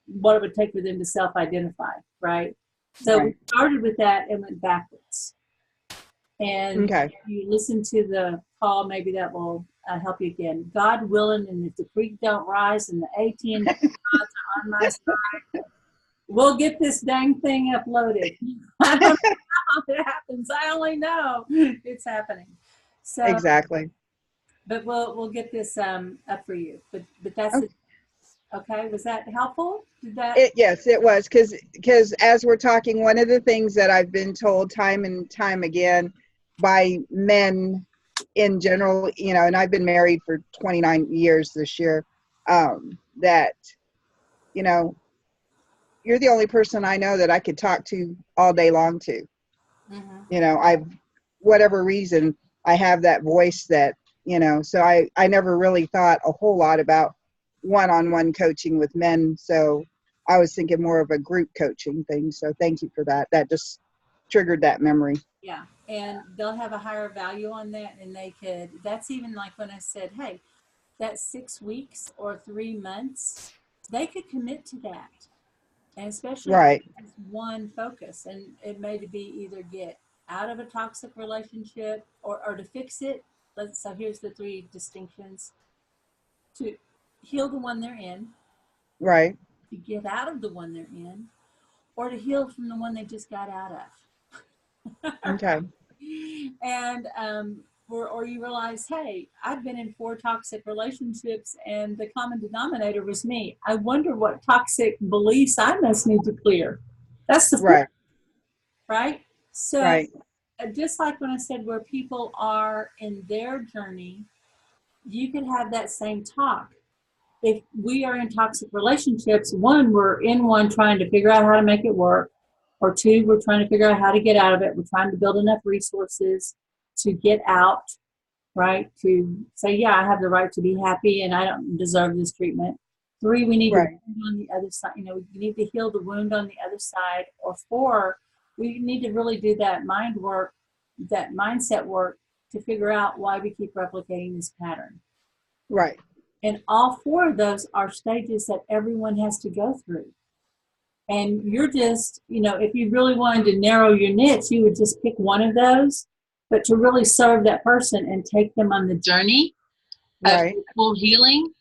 what it would take for them to self-identify, right? So we started with that and went backwards. And if you listen to the call, maybe that will help you again. God willing, and if the creek don't rise and the AT&T gods are on my side, we'll get this dang thing uploaded. I don't know how it happens. I only know it's happening. So exactly. But we'll get this up for you. But that's it. Okay. Was that helpful? Yes, it was. Because as we're talking, one of the things that I've been told time and time again by men in general, and I've been married for 29 years this year, that, you know, you're the only person I know that I could talk to all day long to. Mm-hmm. You know, whatever reason, I have that voice that, you know, so I never really thought a whole lot about one-on-one coaching with men. So I was thinking more of a group coaching thing. So thank you for that. That just triggered that memory. Yeah. And they'll have a higher value on that. And that's even like when I said, hey, that's 6 weeks or 3 months, they could commit to that. And especially Right. if it's one focus, and it may be either get out of a toxic relationship or to fix it. So here's the 3 distinctions: to heal the one they're in, Right. to get out of the one they're in, or to heal from the one they just got out of. Okay. And or you realize, hey, I've been in 4 toxic relationships and the common denominator was me. I wonder what toxic beliefs I must need to clear. That's the Right. right? So Right. just like when I said where people are in their journey, you can have that same talk. If we are in toxic relationships, 1, we're in one trying to figure out how to make it work, or 2, we're trying to figure out how to get out of it. We're trying to build enough resources to get out, right? To say, yeah, I have the right to be happy and I don't deserve this treatment. 3, we need to wound on the other side. You know, we need to heal the wound on the other side. Or 4, we need to really do that mind work, that mindset work to figure out why we keep replicating this pattern. Right. And all 4 of those are stages that everyone has to go through. And you're just, you know, if you really wanted to narrow your niche, you would just pick one of those. But to really serve that person and take them on the journey of full healing,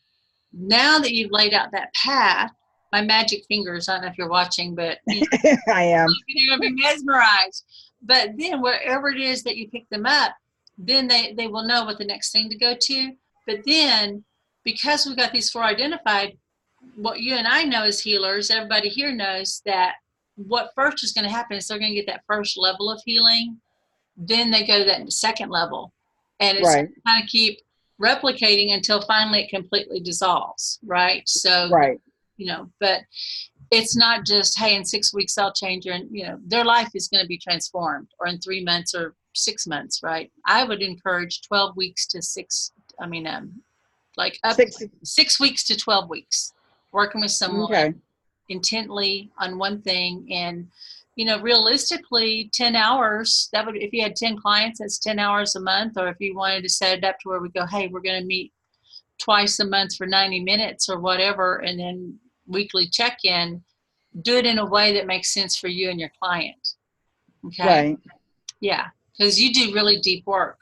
now that you've laid out that path, my magic fingers, I don't know if you're watching, but you know, I am. You're going to be mesmerized. But then wherever it is that you pick them up, then they will know what the next thing to go to. But then, because we've got these 4 identified, what you and I know as healers, everybody here knows that what first is going to happen is they're going to get that first level of healing. Then they go to that second level. And it's kind of keep replicating until finally it completely dissolves, right? So, you know, but it's not just, hey, in 6 weeks I'll change your, you know, their life is going to be transformed, or in 3 months or 6 months, right? I would encourage 12 weeks to 6, like up 6 weeks to 12 weeks, working with someone intently on one thing. And, you know, realistically, 10 hours, that would, if you had 10 clients, that's 10 hours a month. Or if you wanted to set it up to where we go, hey, we're going to meet twice a month for 90 minutes or whatever, and then weekly check-in, do it in a way that makes sense for you and your client. Okay. Yeah. Because you do really deep work.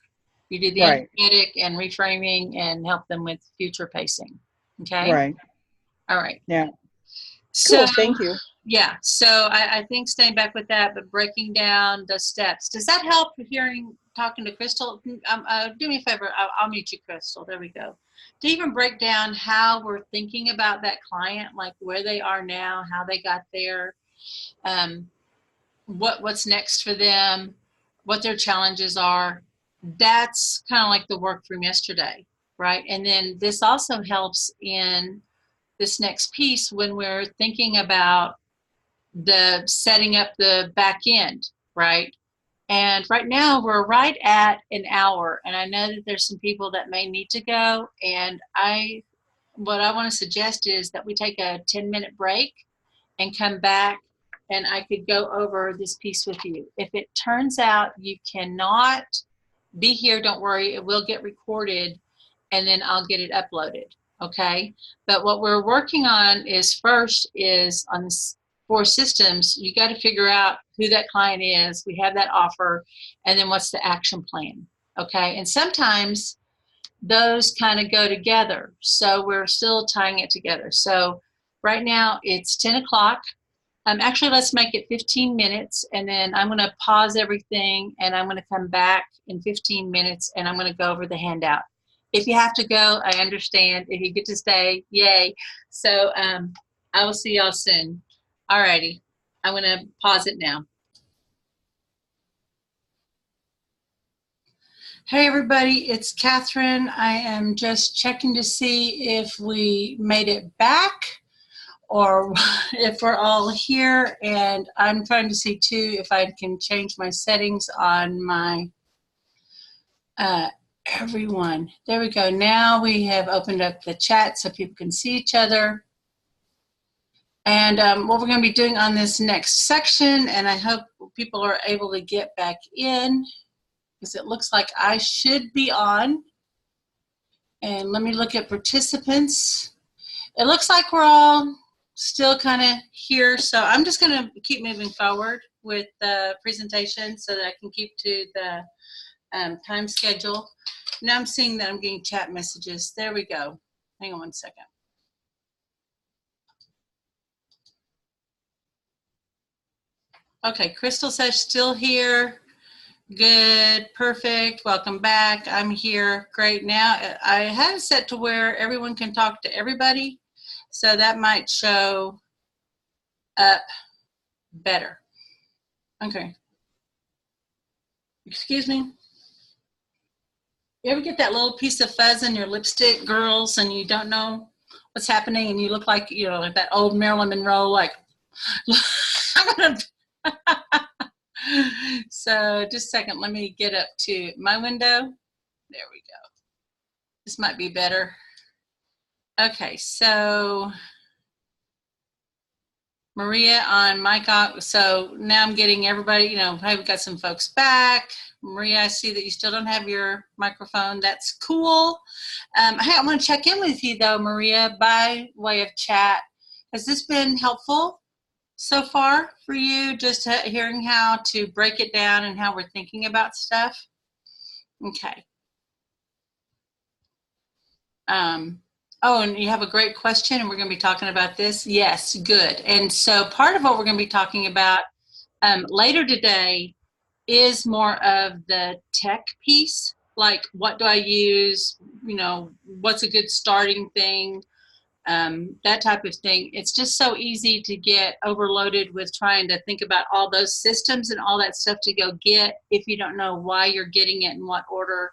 You do the energetic and reframing and help them with future pacing. Okay. All right. Yeah. So, cool. Thank you. Yeah. So I think staying back with that, but breaking down the steps. Does that help talking to Crystal? Do me a favor. I'll mute you, Crystal. There we go. To even break down how we're thinking about that client, like where they are now, how they got there, what's next for them, what their challenges are. That's kind of like the work from yesterday, right? And then this also helps in this next piece when we're thinking about the setting up the back end, right? And right now we're right at an hour, and I know that there's some people that may need to go, and what I want to suggest is that we take a 10-minute break and come back, and I could go over this piece with you. If it turns out you cannot be here, don't worry, it will get recorded, and then I'll get it uploaded, okay? But what we're working on is first is on this 4 systems, you got to figure out who that client is. We have that offer, and then what's the action plan, okay? And sometimes those kind of go together, so we're still tying it together. So right now it's 10 o'clock. Actually, let's make it 15 minutes, and then I'm going to pause everything, and I'm going to come back in 15 minutes, and I'm going to go over the handout. If you have to go, I understand. If you get to stay, yay. So I will see y'all soon. All righty. I'm going to pause it now. Hey everybody, it's Catherine. I am just checking to see if we made it back or if we're all here, and I'm trying to see too if I can change my settings on my everyone. There we go. Now we have opened up the chat so people can see each other. And what we're going to be doing on this next section, and I hope people are able to get back in, because it looks like I should be on. And let me look at participants. It looks like we're all still kind of here, so I'm just going to keep moving forward with the presentation so that I can keep to the time schedule. Now I'm seeing that I'm getting chat messages. There we go. Hang on one second. Okay, Crystal says still here. Good, perfect, welcome back. I'm here, great. Now I have it set to where everyone can talk to everybody, so that might show up better. Okay. Excuse me. You ever get that little piece of fuzz in your lipstick, girls, and you don't know what's happening, and you look like, you know, like that old Marilyn Monroe, like, I'm gonna So just a second, let me get up to my window. There we go. This might be better. Okay, so Maria on mic off. So now I'm getting everybody, you know, hey, we got some folks back. Maria, I see that you still don't have your microphone. That's cool. Hey, I want to check in with you though, Maria, by way of chat. Has this been helpful so far for you, just hearing how to break it down and how we're thinking about stuff? Okay. Oh, and you have a great question, and we're going to be talking about this. Yes, good. And so part of what we're going to be talking about later today is more of the tech piece, like what do I use, you know, what's a good starting thing, that type of thing. It's just so easy to get overloaded with trying to think about all those systems and all that stuff to go get if you don't know why you're getting it and what order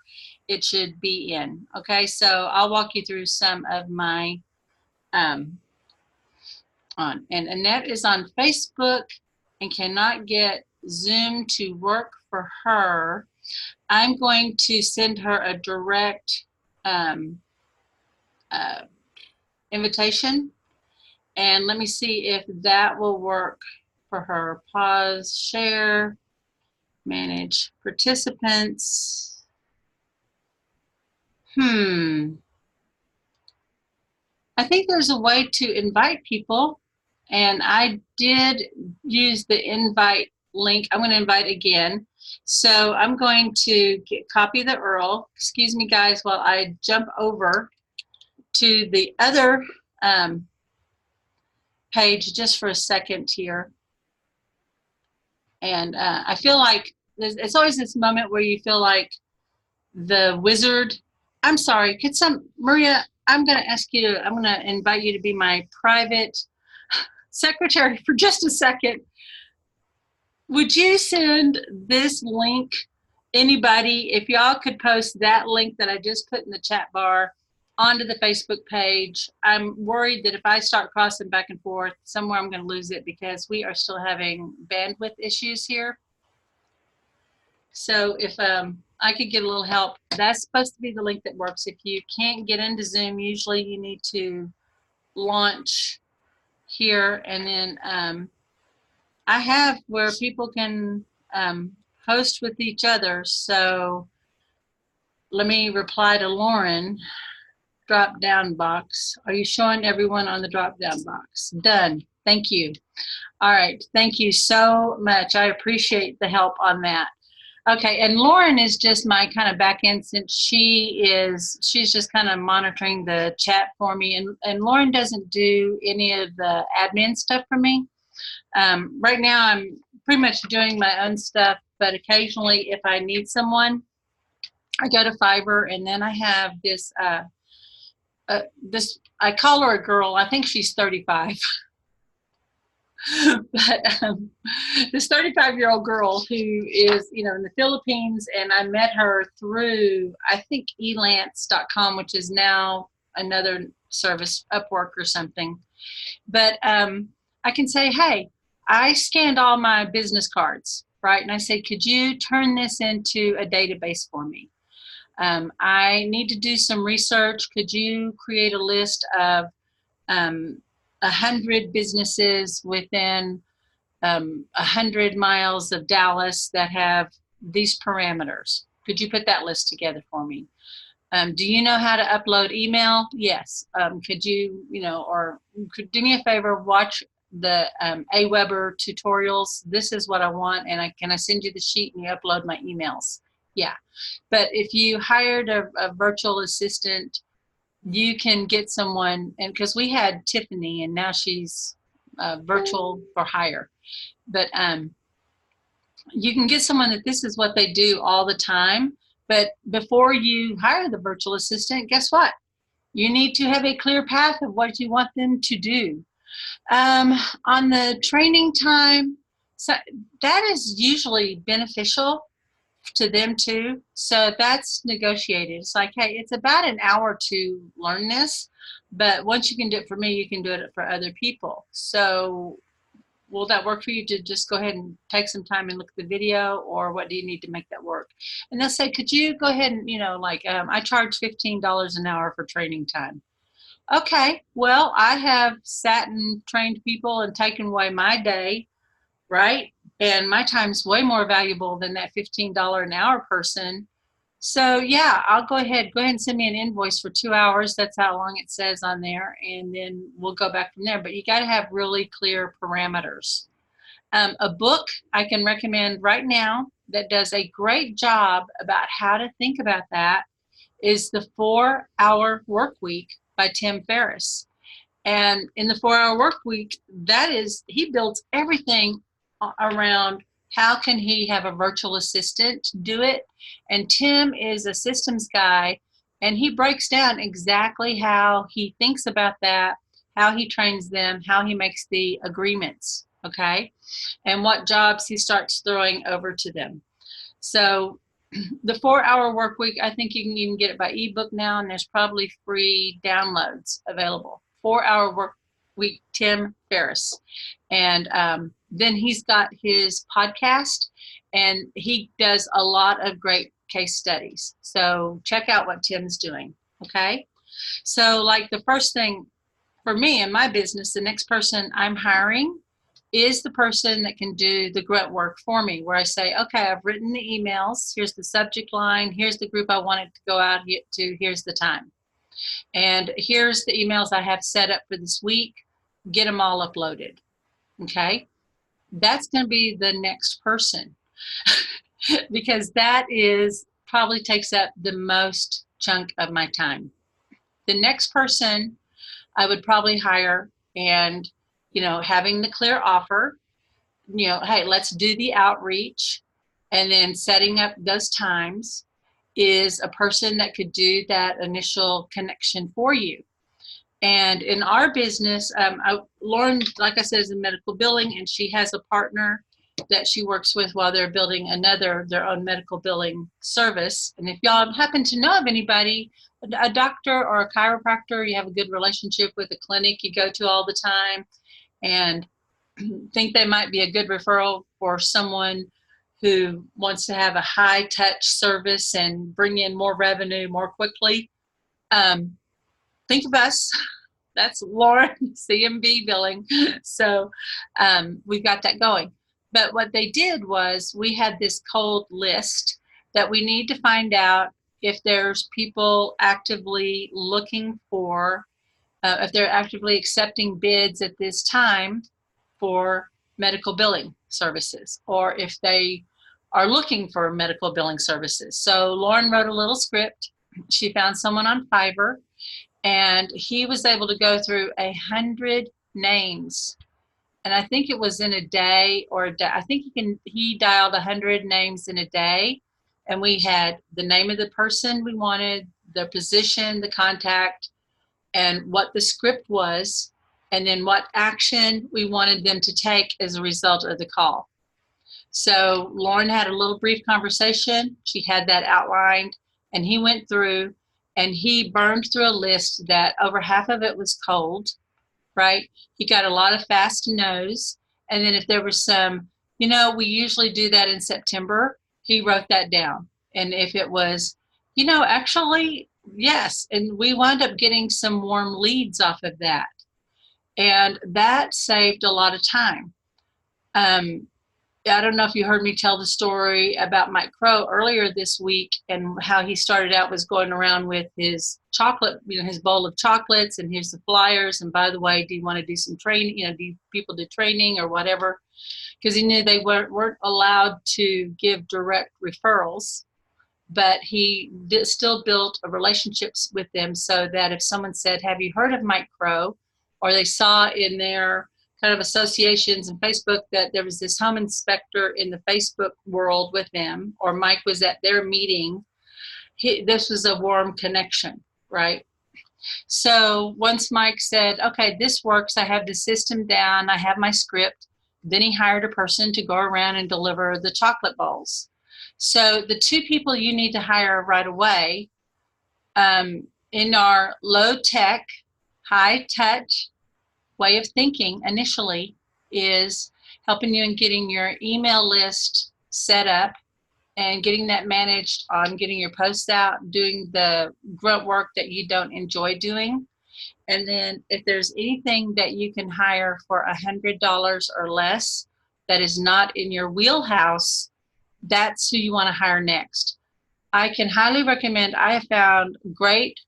it should be in. Okay, so I'll walk you through some of my and Annette is on Facebook and cannot get Zoom to work for her. I'm going to send her a direct invitation, and let me see if that will work for her. Pause, share, manage participants. I think there's a way to invite people, and I did use the invite link. I'm going to invite again. So I'm going to copy the URL. Excuse me, guys, while I jump over to the other page just for a second here. And I feel like it's always this moment where you feel like the wizard. I'm sorry, could Maria, I'm going to ask you to, I'm going to invite you to be my private secretary for just a second. Would you send this link, anybody, if y'all could post that link that I just put in the chat bar onto the Facebook page? I'm worried that if I start crossing back and forth, somewhere I'm going to lose it because we are still having bandwidth issues here. So if I could get a little help, that's supposed to be the link that works. If you can't get into Zoom, usually you need to launch here, and then I have where people can host with each other. So let me reply to Lauren. Drop down box. Are you showing everyone on the drop down box? Done. Thank you. All right. Thank you so much. I appreciate the help on that. Okay. And Lauren is just my kind of back end, since she's just kind of monitoring the chat for me. And Lauren doesn't do any of the admin stuff for me. Right now I'm pretty much doing my own stuff, but occasionally if I need someone, I go to Fiverr, and then I have this, I call her a girl. I think she's 35. But this 35-year-old girl who is, in the Philippines, and I met her through, I think, elance.com, which is now another service, Upwork or something. But I can say, hey, I scanned all my business cards, right? And I said, could you turn this into a database for me? I need to do some research. Could you create a list of 100 businesses within 100 miles of Dallas that have these parameters? Could you put that list together for me? Do you know how to upload email? Yes. Could you, or could do me a favor, watch the AWeber tutorials. This is what I want, and can I send you the sheet and you upload my emails? Yeah. But if you hired a virtual assistant, you can get someone, and because we had Tiffany, and now she's virtual for hire. But you can get someone that this is what they do all the time. But before you hire the virtual assistant, guess what? You need to have a clear path of what you want them to do. On the training time, so that is usually beneficial to them too. So that's negotiated. It's like, hey, it's about an hour to learn this, but once you can do it for me, you can do it for other people. So will that work for you to just go ahead and take some time and look at the video, or what do you need to make that work? And they'll say, could you go ahead and, I charge $15 an hour for training time. Okay, well, I have sat and trained people and taken away my day, right? And my time's way more valuable than that $15 an hour person. So yeah, I'll go ahead and send me an invoice for 2 hours. That's how long it says on there. And then we'll go back from there. But you got to have really clear parameters. A book I can recommend right now that does a great job about how to think about that is The 4-Hour Workweek by Tim Ferriss. And in The 4-Hour Workweek, he builds everything around how can he have a virtual assistant do it. And Tim is a systems guy, and he breaks down exactly how he thinks about that, how he trains them, how he makes the agreements, okay, and what jobs he starts throwing over to them. So the 4-Hour Workweek, I think you can even get it by ebook now, and there's probably free downloads available. 4-Hour Workweek, Tim Ferriss. And then he's got his podcast, and he does a lot of great case studies. So check out what Tim's doing, okay? So like the first thing for me in my business, the next person I'm hiring is the person that can do the grunt work for me, where I say, okay, I've written the emails, here's the subject line, here's the group I want it to go out to, here's the time. And here's the emails I have set up for this week, get them all uploaded, okay? That's going to be the next person because that probably takes up the most chunk of my time. The next person I would probably hire, and having the clear offer, hey, let's do the outreach, and then setting up those times, is a person that could do that initial connection for you. And in our business, Lauren, like I said, is in medical billing, and she has a partner that she works with while they're building their own medical billing service. And if y'all happen to know of anybody, a doctor or a chiropractor you have a good relationship with, a clinic you go to all the time, and think they might be a good referral for someone who wants to have a high touch service and bring in more revenue more quickly, think of us. That's Lauren, CMB Billing. So we've got that going. But what they did was, we had this cold list that we need to find out if there's people actively looking for, if they're actively accepting bids at this time for medical billing services, or if they are looking for medical billing services. So Lauren wrote a little script. She found someone on Fiverr, and he was able to go through 100 names. And I think it was in a day, I think he dialed 100 names in a day. And we had the name of the person we wanted, the position, the contact, and what the script was. and then what action we wanted them to take as a result of the call. So Lauren had a little brief conversation. She had that outlined, and he went through and he burned through a list that over half of it was cold, right? He got a lot of fast no's. And then if there was some, we usually do that in September, he wrote that down. And if it was, actually, yes. And we wound up getting some warm leads off of that. And that saved a lot of time. I don't know if you heard me tell the story about Mike Crow earlier this week, and how he started out was going around with his chocolate, his bowl of chocolates, and here's the flyers. And by the way, do you want to do some training? Do people do training or whatever? Because he knew they weren't allowed to give direct referrals, but he still built relationships with them, so that if someone said, have you heard of Mike Crow? Or they saw in their kind of associations and Facebook that there was this home inspector in the Facebook world with them, or Mike was at their meeting, this was a warm connection, right? So once Mike said, okay, this works, I have the system down, I have my script, then he hired a person to go around and deliver the chocolate bowls. So the two people you need to hire right away in our low tech, high touch way of thinking initially is helping you in getting your email list set up and getting that managed on getting your posts out, doing the grunt work that you don't enjoy doing. And then if there's anything that you can hire for $100 or less that is not in your wheelhouse, that's who you want to hire next. I can highly recommend, I have found great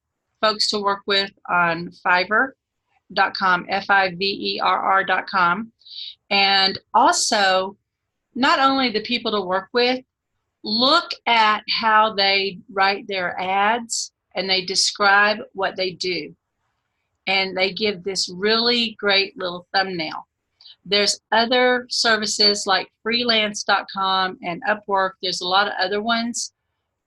folks to work with on Fiverr.com, Fiverr.com. And also, not only the people to work with, look at how they write their ads and they describe what they do. And they give this really great little thumbnail. There's other services like freelance.com and Upwork. There's a lot of other ones,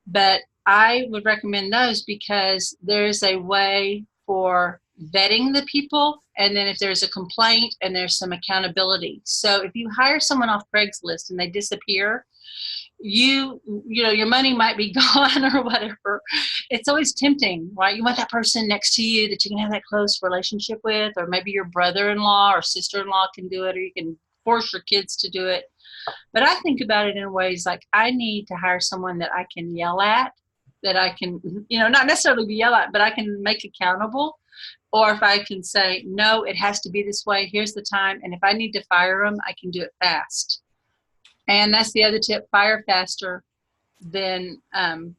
but I would recommend those because there's a way for vetting the people, and then if there's a complaint and there's some accountability. So if you hire someone off Craigslist and they disappear, you know your money might be gone or whatever. It's always tempting, right? You want that person next to you that you can have that close relationship with, or maybe your brother-in-law or sister-in-law can do it, or you can force your kids to do it. But I think about it in ways like I need to hire someone that I can yell at, that I can, not necessarily be yelled at, but I can make accountable. Or if I can say, no, it has to be this way, here's the time. And if I need to fire them, I can do it fast. And that's the other tip, fire faster than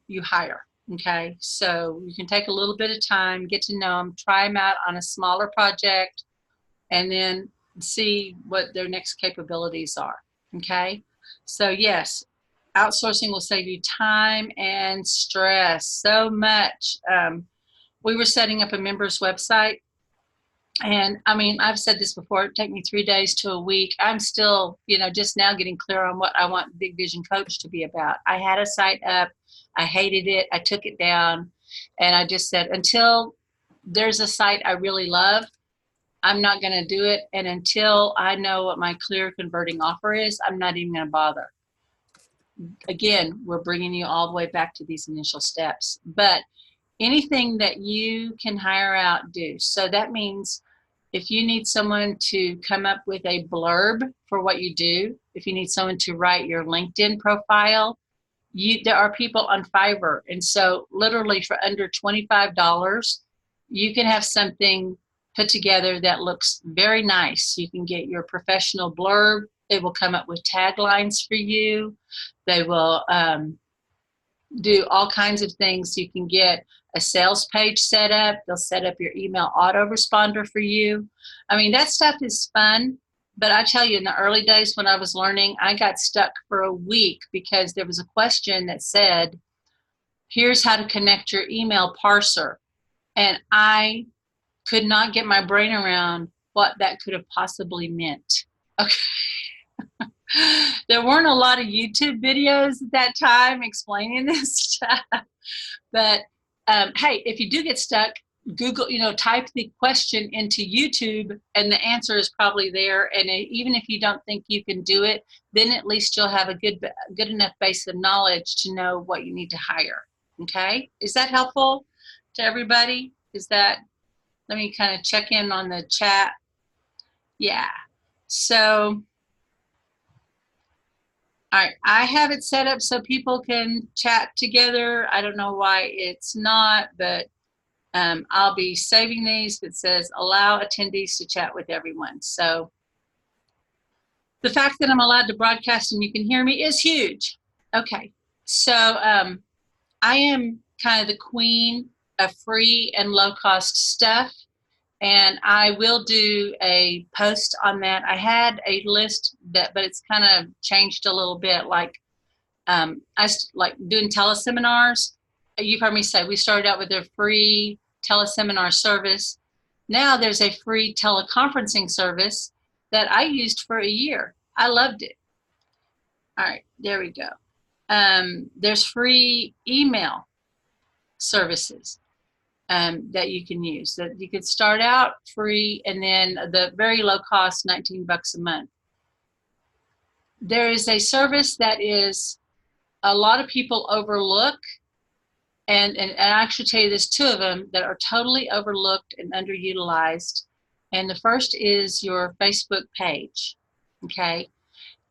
you hire, okay? So you can take a little bit of time, get to know them, try them out on a smaller project, and then see what their next capabilities are, okay? So yes, outsourcing will save you time and stress so much. We were setting up a members website, and I mean, I've said this before, it took me 3 days to a week. I'm still, just now getting clear on what I want Big Vision Coach to be about. I had a site up, I hated it, I took it down, and I just said, until there's a site I really love, I'm not going to do it. And until I know what my clear converting offer is, I'm not even going to bother. Again, we're bringing you all the way back to these initial steps. But anything that you can hire out, do. So that means if you need someone to come up with a blurb for what you do, if you need someone to write your LinkedIn profile, there are people on Fiverr. And so literally for under $25, you can have something put together that looks very nice. You can get your professional blurb. They will come up with taglines for you. They will do all kinds of things. You can get a sales page set up. They'll set up your email autoresponder for you. I mean, that stuff is fun. But I tell you, in the early days when I was learning, I got stuck for a week because there was a question that said, here's how to connect your email parser. And I could not get my brain around what that could have possibly meant. Okay. There weren't a lot of YouTube videos at that time explaining this stuff. But hey, if you do get stuck, Google, type the question into YouTube and the answer is probably there. And even if you don't think you can do it, then at least you'll have a good enough base of knowledge to know what you need to hire. Okay. Is that helpful to everybody? Let me kind of check in on the chat. Yeah. So, all right, I have it set up so people can chat together. I don't know why it's not, but I'll be saving these. It says allow attendees to chat with everyone. So the fact that I'm allowed to broadcast and you can hear me is huge. Okay, so I am kind of the queen of free and low-cost stuff, and I will do a post on that. I had a list but it's kind of changed a little bit. Like I like doing teleseminars. You've heard me say we started out with a free teleseminar service. Now there's a free teleconferencing service that I used for a year. I loved it. All right, there we go. There's free email services that you can use. That you could start out free, and then the very low cost, $19 a month. There is a service that is a lot of people overlook, and I actually tell you there's two of them that are totally overlooked and underutilized. And the first is your Facebook page, okay?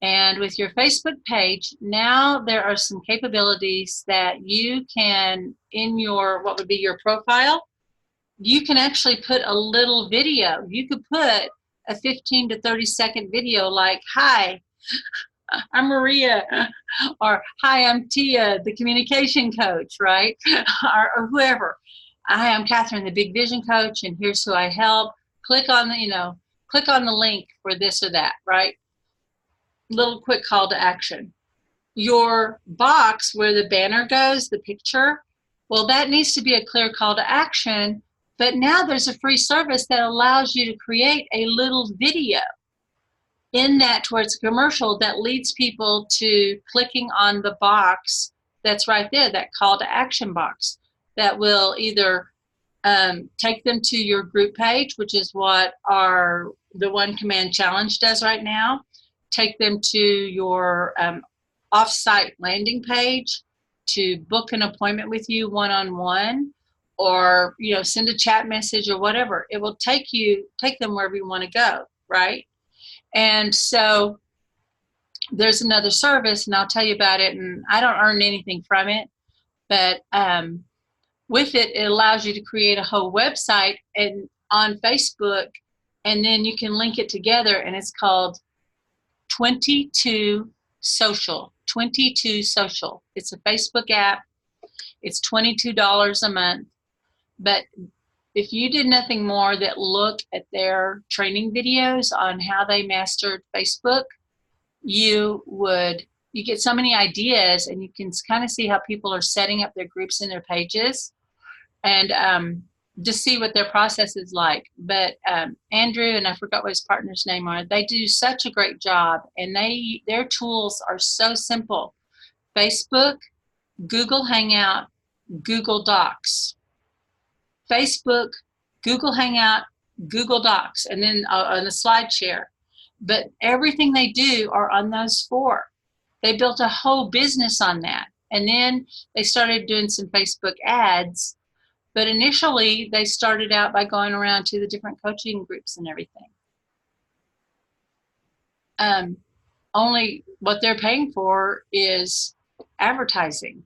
And with your Facebook page, now there are some capabilities that you can, in your, what would be your profile, you can actually put a little video. You could put a 15 to 30-second video like, hi, I'm Maria, or hi, I'm Tia, the communication coach, right? or whoever. Hi, I'm Catherine, the big vision coach, and here's who I help. Click on the link for this or that, right? Little quick call to action. Your box where the banner goes, the picture, well, that needs to be a clear call to action, but now there's a free service that allows you to create a little video in that towards commercial that leads people to clicking on the box that's right there, that call to action box that will either take them to your group page, which is what the One Command Challenge does right now, take them to your off-site landing page to book an appointment with you one-on-one, or send a chat message or whatever. It will take them wherever you want to go, right? And so there's another service, and I'll tell you about it, and I don't earn anything from it, but with it, it allows you to create a whole website and on Facebook, and then you can link it together, and it's called 22 Social. 22 Social. It's a Facebook app. It's $22 a month, but if you did nothing more than look at their training videos on how they mastered Facebook, you get so many ideas, and you can kind of see how people are setting up their groups and their pages, and just see what their process is like. But Andrew, and I forgot what his partner's name are, they do such a great job, and their tools are so simple. Facebook, Google Hangout, Google Docs. Facebook, Google Hangout, Google Docs, and then on the slide share. But everything they do are on those four. They built a whole business on that. And then they started doing some Facebook ads. But initially, they started out by going around to the different coaching groups and everything. Only what they're paying for is advertising.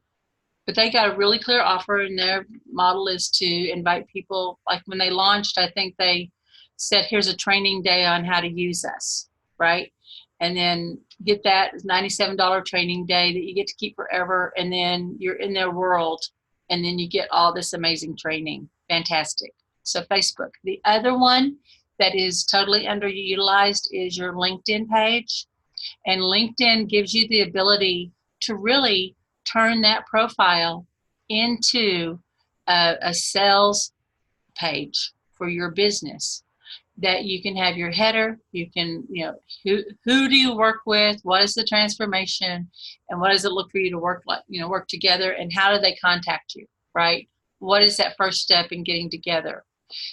But they got a really clear offer, and their model is to invite people. Like when they launched, I think they said, here's a training day on how to use us, right? And then get that $97 training day that you get to keep forever, and then you're in their world, and then you get all this amazing training. Fantastic. So Facebook. The other one that is totally underutilized is your LinkedIn page. And LinkedIn gives you the ability to really turn that profile into a sales page for your business, that you can have your header, you can, who do you work with, what is the transformation, and what does it look for you to work together, and how do they contact you, right? what is that first step in getting together?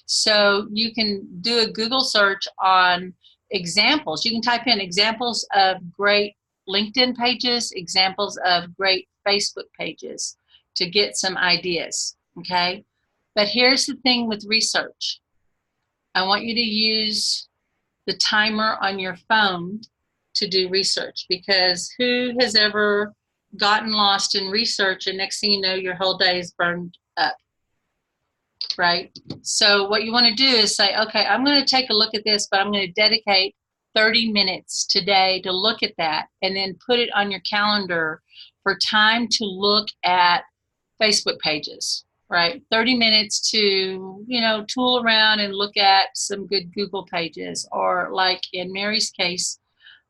So you can do a Google search on examples. You can type in examples of great LinkedIn pages, examples of great Facebook pages to get some ideas, okay? But here's the thing with research. I want you to use the timer on your phone to do research, because who has ever gotten lost in research and next thing you know, your whole day is burned up, right? So what you want to do is say, okay, I'm going to take a look at this, but I'm going to dedicate 30 minutes today to look at that, and then put it on your calendar for time to look at Facebook pages, right? 30 minutes to, you know, tool around and look at some good Google pages. Or like in Mary's case,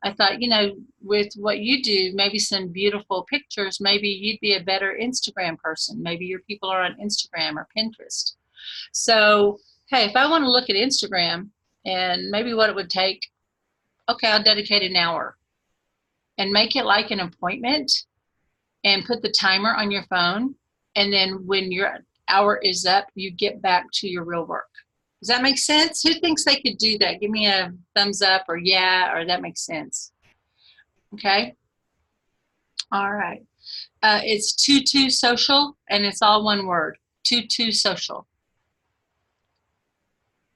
I thought, you know, with what you do, maybe some beautiful pictures, maybe you'd be a better Instagram person. Maybe your people are on Instagram or Pinterest. So, hey, if I want to look at Instagram and maybe what it would take, okay, I'll dedicate an hour and make it like an appointment and put the timer on your phone. And then when your hour is up, you get back to your real work. Does that make sense? Who thinks they could do that? Give me a thumbs up or yeah, or that makes sense. Okay. All right. It's Tutu Social, and it's all one word, Tutu Social.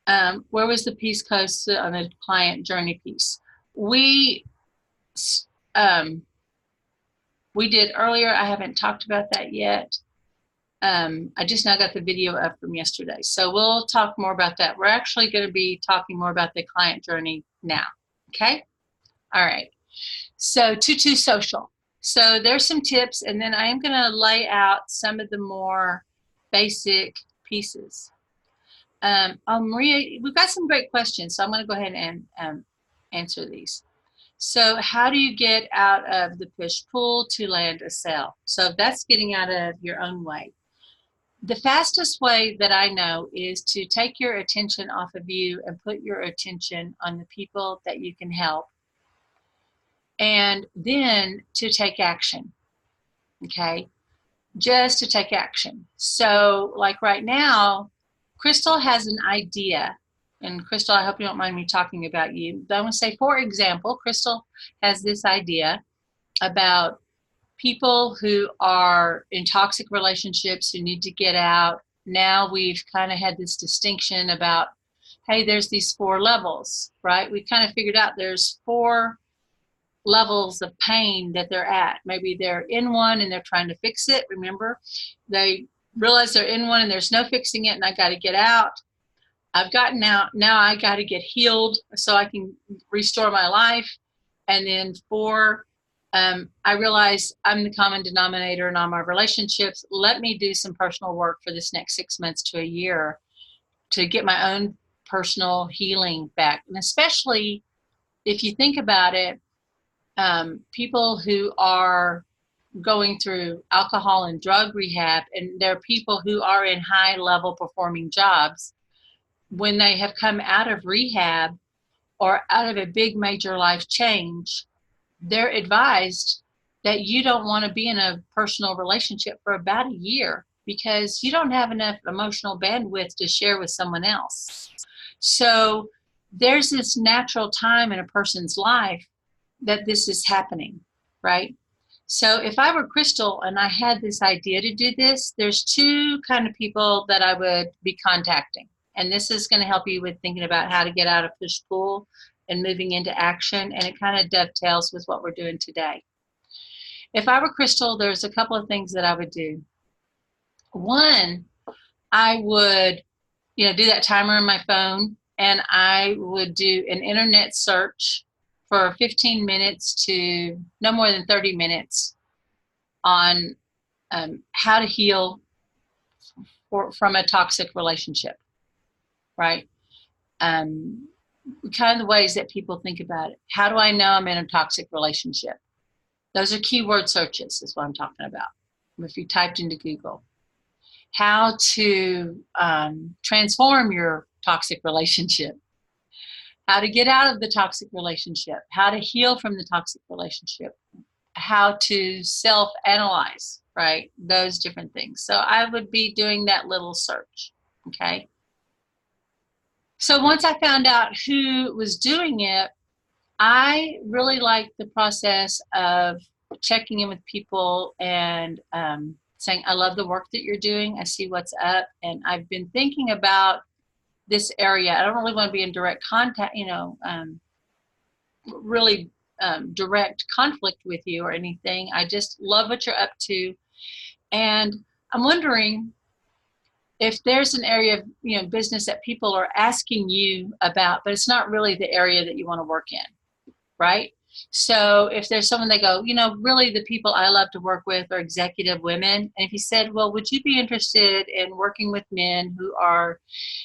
Where was the piece coast on the client journey piece? We did earlier. I haven't talked about that yet. I just now got the video up from yesterday. So we'll talk more about that. We're actually going to be talking more about the client journey now. Okay? All right. So Tutu Social. So there's some tips, and then I am going to lay out some of the more basic pieces. Maria, we've got some great questions, so I'm going to go ahead and answer these. So how do you get out of the push-pull to land a sale? So that's getting out of your own way. The fastest way that I know is to take your attention off of you and put your attention on the people that you can help, and then to take action, okay? Just to take action. So like right now, Crystal has an idea. And Crystal, I hope you don't mind me talking about you. But I want to say, for example, Crystal has this idea about people who are in toxic relationships who need to get out. Now we've kind of had this distinction about, hey, there's these 4 levels, right? We've kind of figured out there's 4 levels of pain that they're at. Maybe they're in one and they're trying to fix it. Remember, they realize they're in one and there's no fixing it, and I got to get out. I've gotten out. Now I got to get healed so I can restore my life. And then 4, I realize I'm the common denominator in all my relationships. Let me do some personal work for this next 6 months to a year to get my own personal healing back. And especially if you think about it, people who are going through alcohol and drug rehab, and there are people who are in high level performing jobs, when they have come out of rehab or out of a big major life change, they're advised that you don't want to be in a personal relationship for about a year because you don't have enough emotional bandwidth to share with someone else. So there's this natural time in a person's life that this is happening, right? So if I were Crystal and I had this idea to do this, there's 2 kind of people that I would be contacting. And this is going to help you with thinking about how to get out of push-pull and moving into action. And it kind of dovetails with what we're doing today. If I were Crystal, there's a couple of things that I would do. One, I would, do that timer on my phone, and I would do an internet search for 15 minutes to no more than 30 minutes on how to heal from a toxic relationship, right? Kind of the ways that people think about it. How do I know I'm in a toxic relationship? Those are keyword searches is what I'm talking about. If you typed into Google. How to transform your toxic relationship. How to get out of the toxic relationship. How to heal from the toxic relationship. How to self-analyze. right? Those different things. So I would be doing that little search, okay? So once I found out who was doing it, I really liked the process of checking in with people and saying, I love the work that you're doing. I see what's up. And I've been thinking about this area. I don't really want to be in direct contact, really direct conflict with you or anything. I just love what you're up to. And I'm wondering if there's an area of business that people are asking you about, but it's not really the area that you want to work in, right? So if there's someone they go, really the people I love to work with are executive women. And if you said, well, would you be interested in working with men who are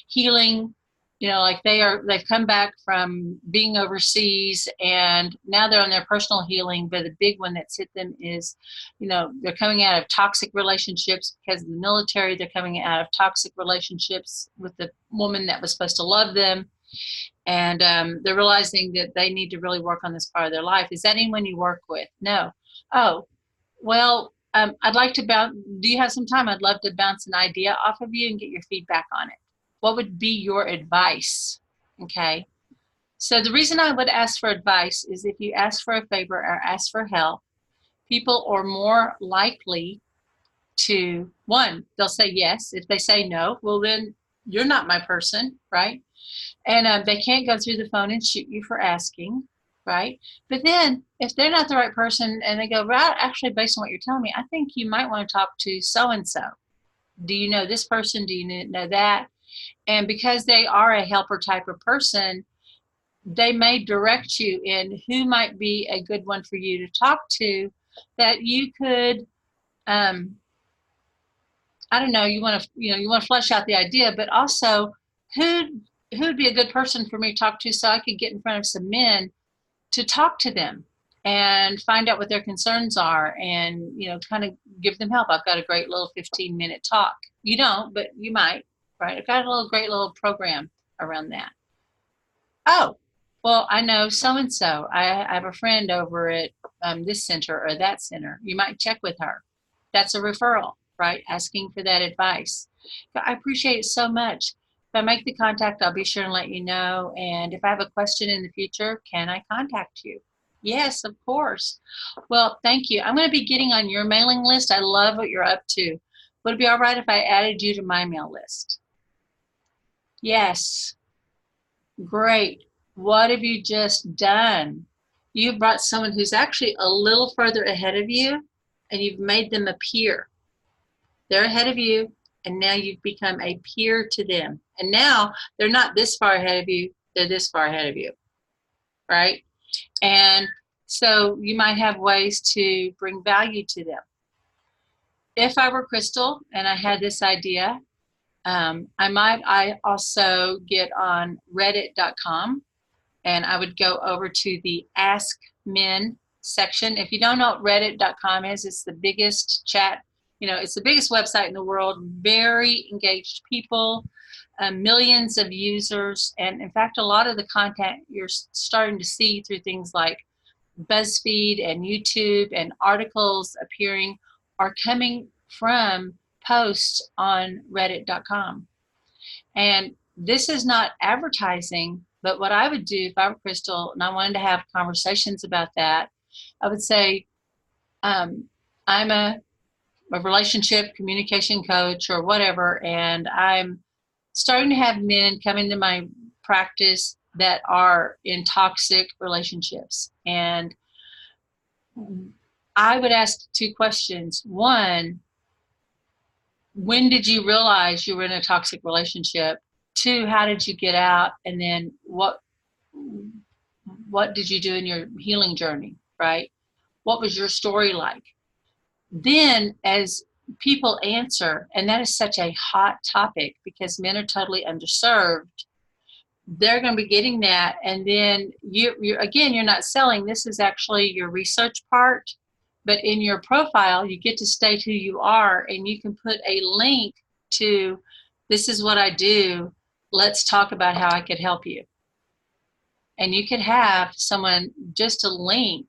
healing, like they've come back from being overseas and now they're on their personal healing, but the big one that's hit them is, they're coming out of toxic relationships because of the military. They're coming out of toxic relationships with the woman that was supposed to love them. And they're realizing that they need to really work on this part of their life. Is that anyone you work with? No. Oh, well, I'd like to bounce. Do you have some time? I'd love to bounce an idea off of you and get your feedback on it. What would be your advice? Okay. So the reason I would ask for advice is if you ask for a favor or ask for help, people are more likely to, one, they'll say yes. If they say no, well, then you're not my person, right? And they can't go through the phone and shoot you for asking, right? But then if they're not the right person and they go, right, actually, based on what you're telling me, I think you might want to talk to so-and-so. Do you know this person? Do you know that? And because they are a helper type of person, they may direct you in who might be a good one for you to talk to that you could, I don't know, you want to flesh out the idea, but also who'd be a good person for me to talk to so I could get in front of some men to talk to them and find out what their concerns are and, kind of give them help. I've got a great little 15-minute talk. You don't, but you might, right? I've got a great little program around that. Oh, well, I know so-and-so. I have a friend over at this center or that center. You might check with her. That's a referral, right? Asking for that advice. I appreciate it so much. If I make the contact, I'll be sure and let you know. And if I have a question in the future, can I contact you? Yes, of course. Well, thank you. I'm going to be getting on your mailing list. I love what you're up to. Would it be all right if I added you to my mail list? Yes. Great. What have you just done? You've brought someone who's actually a little further ahead of you, and you've made them a peer. They're ahead of you. And now you've become a peer to them. And now they're not this far ahead of you, they're this far ahead of you, right? And so you might have ways to bring value to them. If I were Crystal and I had this idea, I also get on reddit.com and I would go over to the Ask Men section. If you don't know what reddit.com is, it's the biggest chat. It's the biggest website in the world, very engaged people, millions of users. And in fact, a lot of the content you're starting to see through things like BuzzFeed and YouTube and articles appearing are coming from posts on reddit.com. And this is not advertising, but what I would do if I were Crystal and I wanted to have conversations about that, I would say, I'm a relationship communication coach or whatever, and I'm starting to have men come into my practice that are in toxic relationships. And I would ask two questions. One, when did you realize you were in a toxic relationship? Two, how did you get out? And then what did you do in your healing journey, right? What was your story like? Then as people answer, and that is such a hot topic because men are totally underserved, they're going to be getting that. And then you're not selling. This is actually your research part. But in your profile, you get to state who you are, and you can put a link to, this is what I do. Let's talk about how I could help you. And you could have someone just a link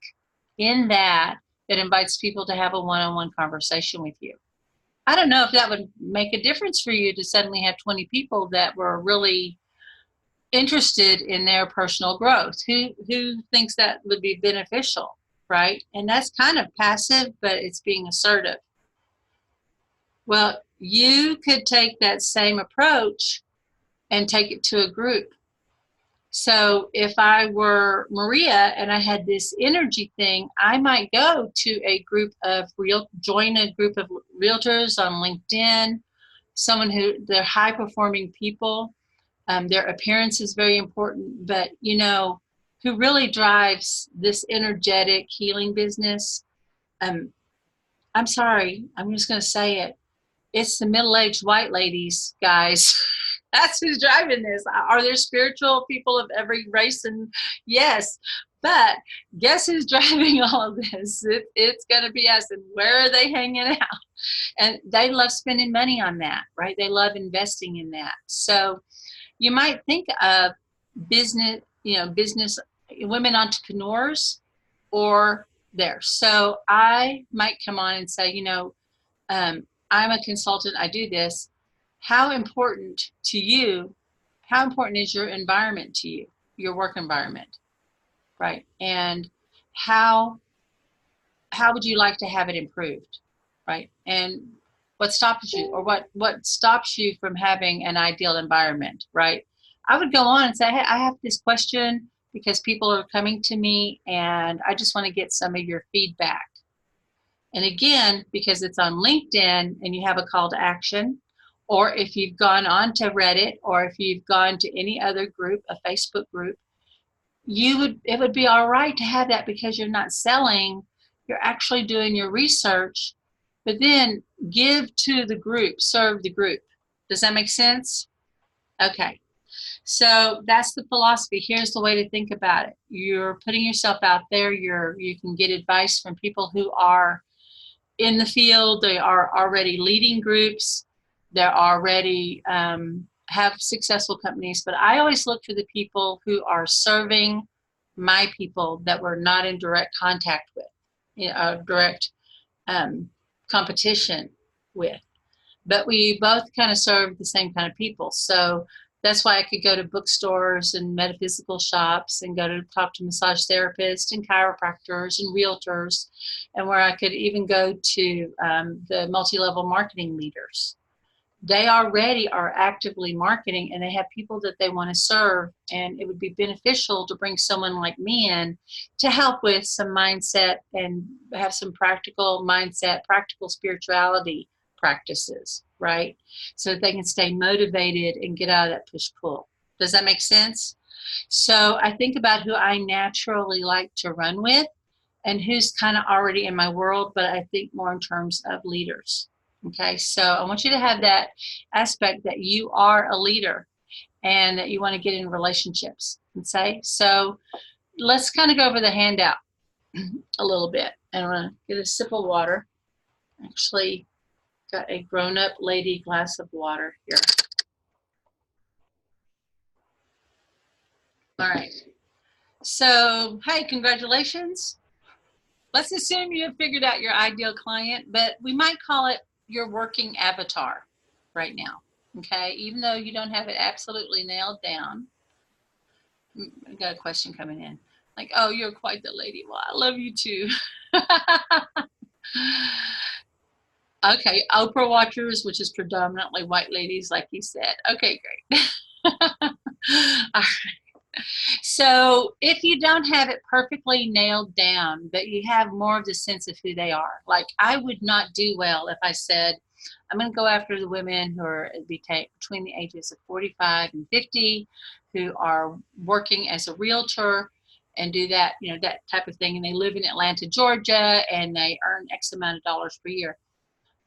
in that that invites people to have a one-on-one conversation with you. I don't know if that would make a difference for you to suddenly have 20 people that were really interested in their personal growth. Who thinks that would be beneficial, right? And that's kind of passive, but it's being assertive. Well, you could take that same approach and take it to a group. So if I were Maria and I had this energy thing, I might go to a group of join a group of realtors on LinkedIn, someone who they're high performing people. Their appearance is very important, but you know, who really drives this energetic healing business? I'm sorry, I'm just going to say it. It's the middle-aged white ladies, guys. That's who's driving this. Are there spiritual people of every race? And yes, but guess who's driving all of this? It's going to be us. And where are they hanging out? And they love spending money on that, right? They love investing in that. So you might think of business, business women entrepreneurs or there. So I might come on and say, I'm a consultant. I do this. How important to you, how important is your environment to you, your work environment, right? And how would you like to have it improved, right? And what stops you, or what stops you from having an ideal environment, right? I would go on and say, hey, I have this question because people are coming to me and I just want to get some of your feedback. And again, because it's on LinkedIn and you have a call to action, or if you've gone on to Reddit, or if you've gone to any other group, a Facebook group, it would be all right to have that because you're not selling, you're actually doing your research, but then give to the group, serve the group. Does that make sense? Okay. So that's the philosophy. Here's the way to think about it. You're putting yourself out there. You can get advice from people who are in the field. They are already leading groups. They're already have successful companies. But I always look for the people who are serving my people that we're not in direct contact with, direct competition with. But we both kind of serve the same kind of people. So that's why I could go to bookstores and metaphysical shops and go to talk to massage therapists and chiropractors and realtors, and where I could even go to the multi-level marketing leaders. They already are actively marketing and they have people that they want to serve, and it would be beneficial to bring someone like me in to help with some mindset and have some practical mindset, practical spirituality practices, right? So that they can stay motivated and get out of that push-pull. Does that make sense? So I think about who I naturally like to run with and who's kind of already in my world, but I think more in terms of leaders. Okay, so I want you to have that aspect that you are a leader and that you want to get in relationships. Okay, so let's kind of go over the handout a little bit. And I'm going to get a sip of water. Actually, got a grown-up lady glass of water here. All right. So, hey, congratulations. Let's assume you have figured out your ideal client, but we might call it your working avatar right now, okay? Even though you don't have it absolutely nailed down. I got a question coming in. Like, oh, you're quite the lady. Well, I love you too. Okay, Oprah watchers, which is predominantly white ladies, like you said. Okay, great. All right. So if you don't have it perfectly nailed down, but you have more of the sense of who they are, like I would not do well if I said, I'm going to go after the women who are between the ages of 45 and 50, who are working as a realtor and do that, that type of thing. And they live in Atlanta, Georgia, and they earn X amount of dollars per year.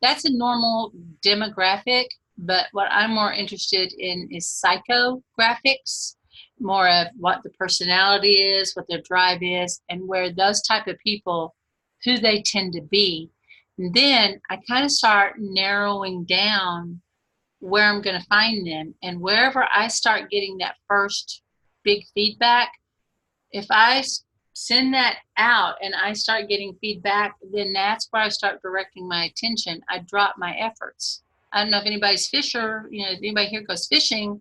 That's a normal demographic, but what I'm more interested in is psychographics, more of what the personality is, what their drive is, and where those type of people, who they tend to be. And then I kind of start narrowing down where I'm going to find them. And wherever I start getting that first big feedback, if I send that out and I start getting feedback, then that's where I start directing my attention. I drop my efforts. I don't know if anybody's fisher, if anybody here goes fishing,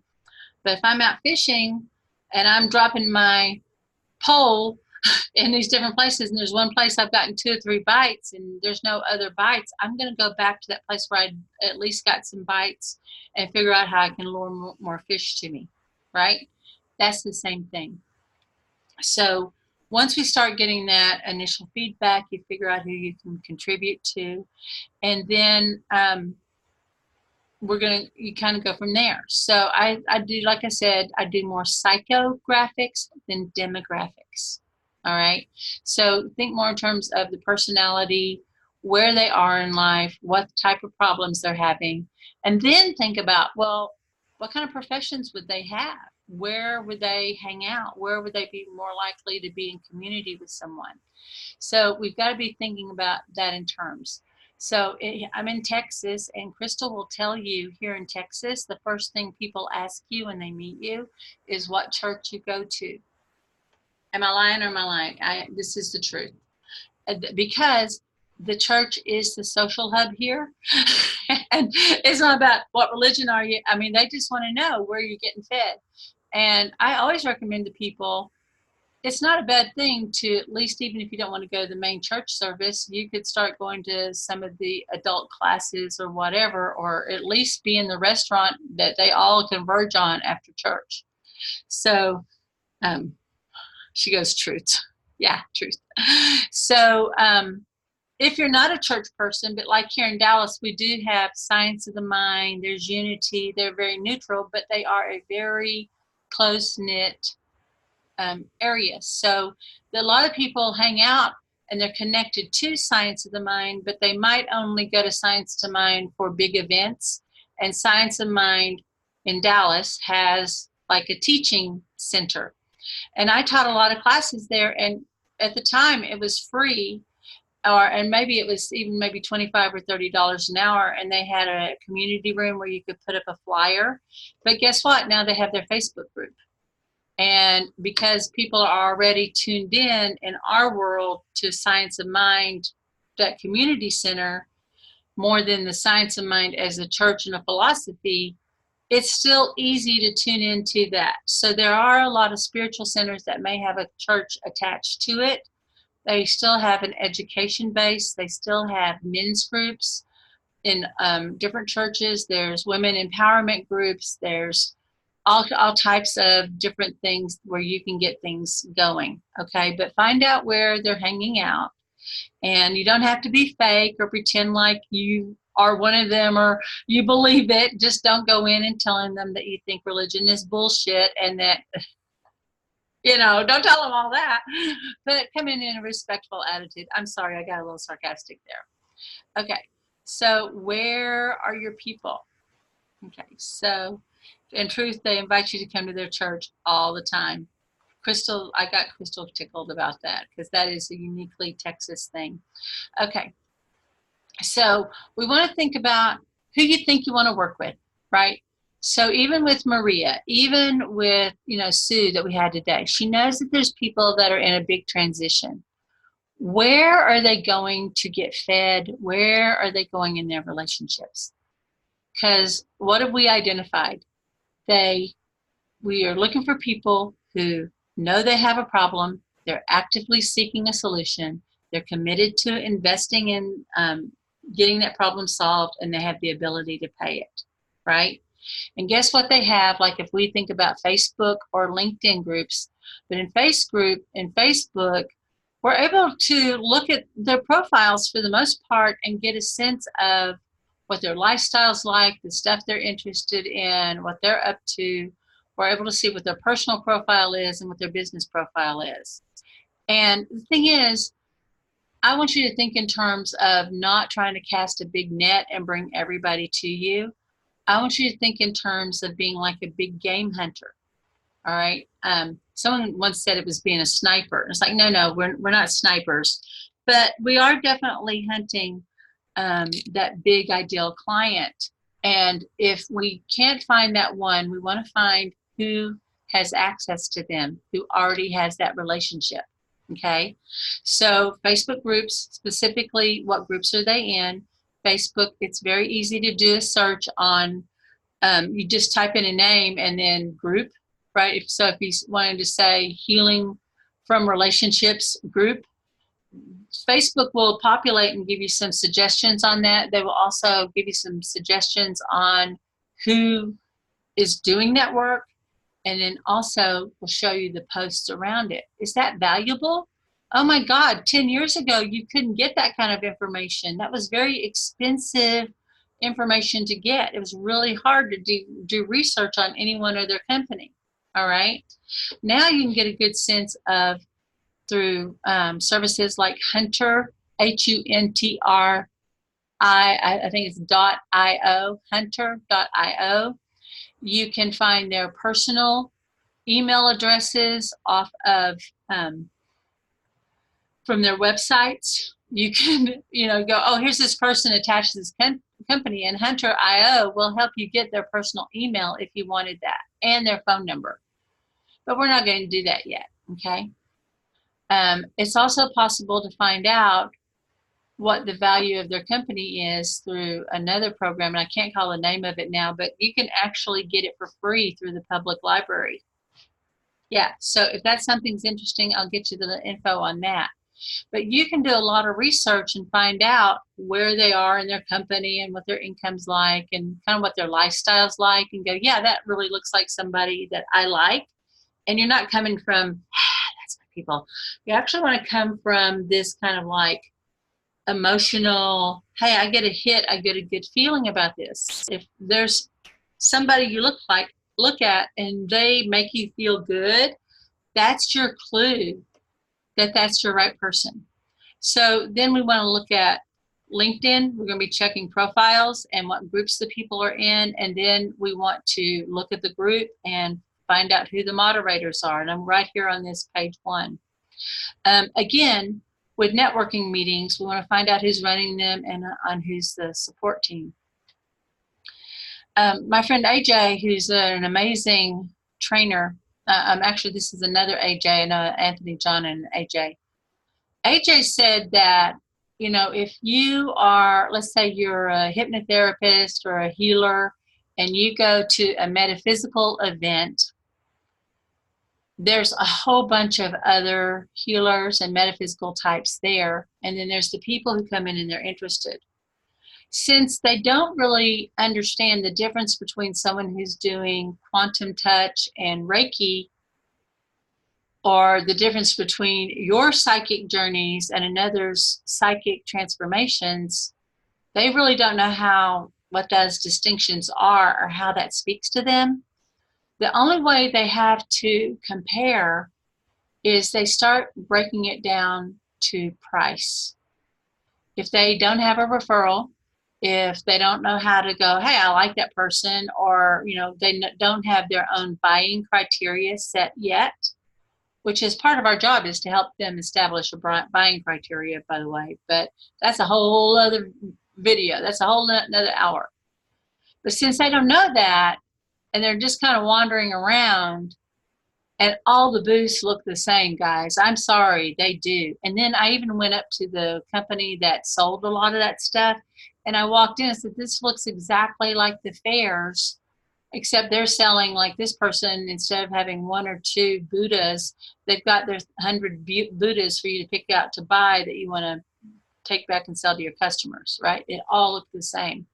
but if I'm out fishing and I'm dropping my pole in these different places and there's one place I've gotten 2 or 3 bites and there's no other bites, I'm going to go back to that place where I at least got some bites and figure out how I can lure more fish to me, right? That's the same thing. So once we start getting that initial feedback, you figure out who you can contribute to, and then you kind of go from there. So I do, like I said, I do more psychographics than demographics. All right. So think more in terms of the personality, where they are in life, what type of problems they're having, and then think about, well, what kind of professions would they have? Where would they hang out? Where would they be more likely to be in community with someone? So we've got to be thinking about that in terms. So I'm in Texas, and Crystal will tell you here in Texas, the first thing people ask you when they meet you is what church you go to. Am I lying or am I lying? This is the truth. Because the church is the social hub here. And it's not about what religion are you. I mean, they just want to know where you're getting fed. And I always recommend to people, it's not a bad thing to, at least even if you don't want to go to the main church service, you could start going to some of the adult classes or whatever, or at least be in the restaurant that they all converge on after church. So she goes, truth. Yeah, truth. So if you're not a church person, but like here in Dallas, we do have Science of the Mind, there's Unity, they're very neutral, but they are a very close-knit area. So a lot of people hang out and they're connected to Science of the Mind, but they might only go to Science of the Mind for big events. And Science of Mind in Dallas has like a teaching center. And I taught a lot of classes there, and at the time it was free, and maybe it was even maybe $25 or $30 an hour, and they had a community room where you could put up a flyer. But guess what? Now they have their Facebook group. And because people are already tuned in our world to Science of Mind, that community center, more than the Science of Mind as a church and a philosophy, it's still easy to tune into that. So there are a lot of spiritual centers that may have a church attached to it. They still have an education base. They still have men's groups in different churches. There's women empowerment groups. There's all types of different things where you can get things going, okay? But find out where they're hanging out. And you don't have to be fake or pretend like you are one of them or you believe it. Just don't go in and telling them that you think religion is bullshit and that, don't tell them all that. But come in a respectful attitude. I'm sorry, I got a little sarcastic there. Okay, so where are your people? Okay, so in truth, they invite you to come to their church all the time. Crystal, I got Crystal tickled about that because that is a uniquely Texas thing. Okay, so we want to think about who you think you want to work with, right? So even with Maria, even with, Sue that we had today, she knows that there's people that are in a big transition. Where are they going to get fed? Where are they going in their relationships? Because what have we identified? We are looking for people who know they have a problem, they're actively seeking a solution, they're committed to investing in getting that problem solved, and they have the ability to pay it, right? And guess what they have? Like if we think about Facebook or LinkedIn groups, but in Facebook, we're able to look at their profiles for the most part and get a sense of what their lifestyle's like, the stuff they're interested in, what they're up to. We're able to see what their personal profile is and what their business profile is. And the thing is, I want you to think in terms of not trying to cast a big net and bring everybody to you. I want you to think in terms of being like a big game hunter. All right. Someone once said it was being a sniper. It's like, no, we're not snipers, but we are definitely hunting that big ideal client. And if we can't find that one, we want to find who has access to them, who already has that relationship. Okay, so Facebook groups, specifically, what groups are they in? Facebook, it's very easy to do a search on, you just type in a name and then group, right? So if you wanted to say healing from relationships group, Facebook will populate and give you some suggestions on that. They will also give you some suggestions on who is doing that work, and then also will show you the posts around it. Is that valuable? Oh my God, 10 years ago, you couldn't get that kind of information. That was very expensive information to get. It was really hard to do research on anyone or their company, all right? Now you can get a good sense of, through services like Hunter, Huntri, I think it's .io, hunter.io. You can find their personal email addresses off of, from their websites. You can, go, oh, here's this person attached to this company, and Hunter.io will help you get their personal email if you wanted that, and their phone number. But we're not going to do that yet, okay? It's also possible to find out what the value of their company is through another program, and I can't call the name of it now, but you can actually get it for free through the public library. Yeah, so if that's something's interesting, I'll get you the info on that. But you can do a lot of research and find out where they are in their company and what their income's like and kind of what their lifestyle's like, and go, yeah, that really looks like somebody that I like. And you're not coming from, that's my people. You actually want to come from this kind of like emotional, hey, I get a hit, I get a good feeling about this. If there's somebody you look at and they make you feel good, that's your clue that that's your right person. So then we want to look at LinkedIn. We're going to be checking profiles and what groups the people are in, and then we want to look at the group and find out who the moderators are. And I'm right here on this page 1. Again, with networking meetings, we want to find out who's running them and on who's the support team. My friend AJ, who's an amazing trainer, actually this is another AJ, I know Anthony, John, and AJ. AJ said that, if you are, let's say you're a hypnotherapist or a healer, and you go to a metaphysical event, there's a whole bunch of other healers and metaphysical types there, and then there's the people who come in and they're interested. Since they don't really understand the difference between someone who's doing quantum touch and Reiki, or the difference between your psychic journeys and another's psychic transformations, they really don't know what those distinctions are or how that speaks to them. The only way they have to compare is they start breaking it down to price. If they don't have a referral, if they don't know how to go, hey, I like that person, or they don't have their own buying criteria set yet, which is part of our job, is to help them establish a buying criteria, by the way. But that's a whole other video. That's a whole another hour. But since they don't know that, and they're just kind of wandering around, and all the booths look the same, guys. I'm sorry, they do. And then I even went up to the company that sold a lot of that stuff, and I walked in and said, this looks exactly like the fairs, except they're selling, like this person, instead of having 1 or 2 Buddhas, they've got their 100 Buddhas for you to pick out to buy that you want to take back and sell to your customers, right? It all looked the same.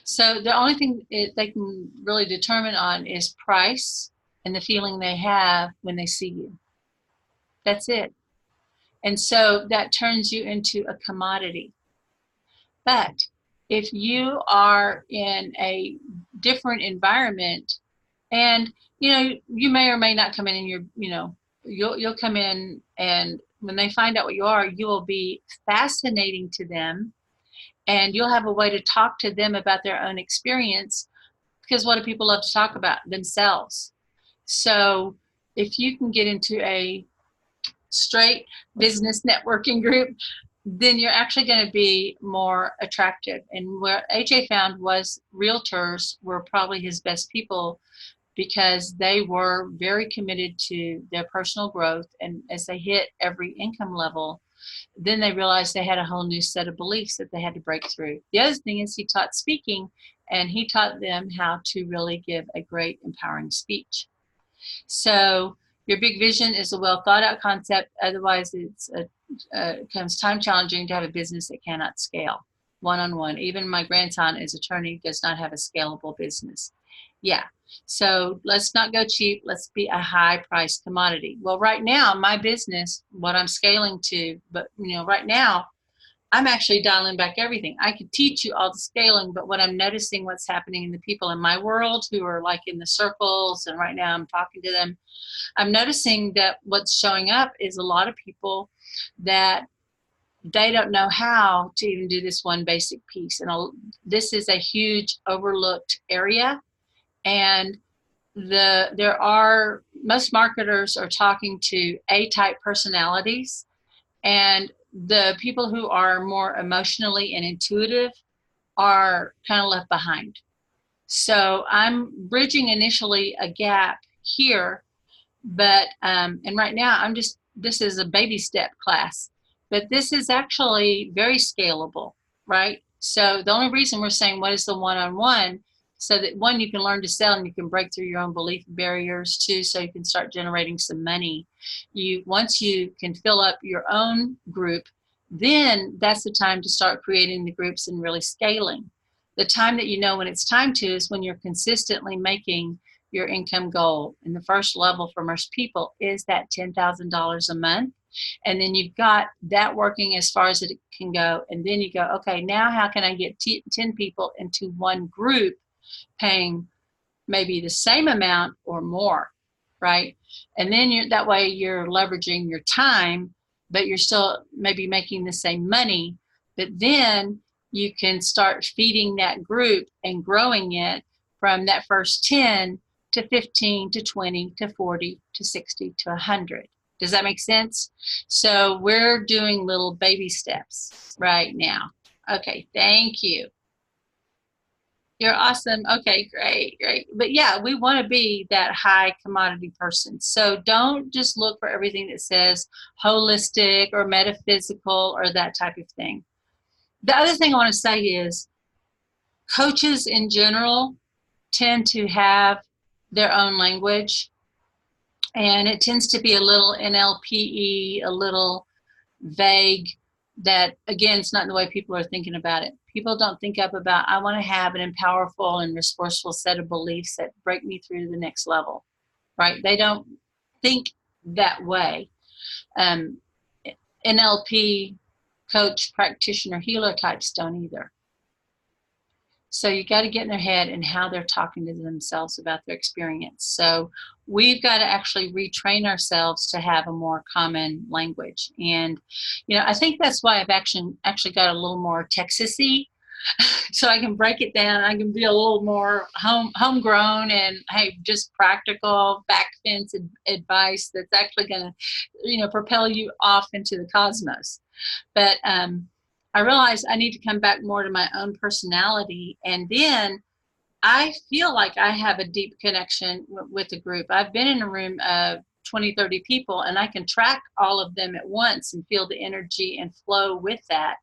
So the only thing they can really determine on is price and the feeling they have when they see you. That's it. And so that turns you into a commodity. But if you are in a different environment, and you may or may not come in and you'll come in, and when they find out what you are, you will be fascinating to them. And you'll have a way to talk to them about their own experience, because what do people love to talk about? Themselves. So if you can get into a straight business networking group, then you're actually going to be more attractive. And what AJ found was realtors were probably his best people, because they were very committed to their personal growth. And as they hit every income level, then they realized they had a whole new set of beliefs that they had to break through. The other thing is he taught speaking, and he taught them how to really give a great empowering speech. So your big vision is a well thought out concept. Otherwise, it becomes time challenging to have a business that cannot scale one-on-one. Even my grandson is attorney, does not have a scalable business. Yeah. So let's not go cheap. Let's be a high price commodity. Well, right now, my business, what I'm scaling to, but right now, I'm actually dialing back everything. I could teach you all the scaling, but what I'm noticing, what's happening in the people in my world who are like in the circles, and right now I'm talking to them, I'm noticing that what's showing up is a lot of people that they don't know how to even do this one basic piece. And this is a huge overlooked area. And most marketers are talking to A-type personalities, and the people who are more emotionally and intuitive are kind of left behind. So I'm bridging initially a gap here, but and right now this is a baby step class, but this is actually very scalable, right? So the only reason we're saying what is the one-on-one, so that one, you can learn to sell and you can break through your own belief barriers. Two, so you can start generating some money. Once you can fill up your own group, then that's the time to start creating the groups and really scaling. The time that you know when it's time to is when you're consistently making your income goal. And the first level for most people is that $10,000 a month. And then you've got that working as far as it can go. And then you go, okay, now how can I get 10 people into one group paying maybe the same amount or more, right? And then that way you're leveraging your time, but you're still maybe making the same money. But then you can start feeding that group and growing it from that first 10 to 15 to 20 to 40 to 60 to 100. Does that make sense? So we're doing little baby steps right now. Okay, thank you. You're awesome. Okay, great. But yeah, we want to be that high commodity person. So don't just look for everything that says holistic or metaphysical or that type of thing. The other thing I want to say is coaches in general tend to have their own language, and it tends to be a little NLP-y, a little vague. That, again, it's not the way people are thinking about it. People don't think up about, I want to have an powerful and resourceful set of beliefs that break me through to the next level, right? They don't think that way. NLP coach, practitioner, healer types don't either. So you got to get in their head and how they're talking to themselves about their experience. So we've got to actually retrain ourselves to have a more common language. And, I think that's why I've actually got a little more Texas-y, so I can break it down. I can be a little more homegrown and, hey, just practical back fence advice that's actually going to, propel you off into the cosmos. But I realized I need to come back more to my own personality, and then I feel like I have a deep connection with the group. I've been in a room of 20, 30 people, and I can track all of them at once and feel the energy and flow with that.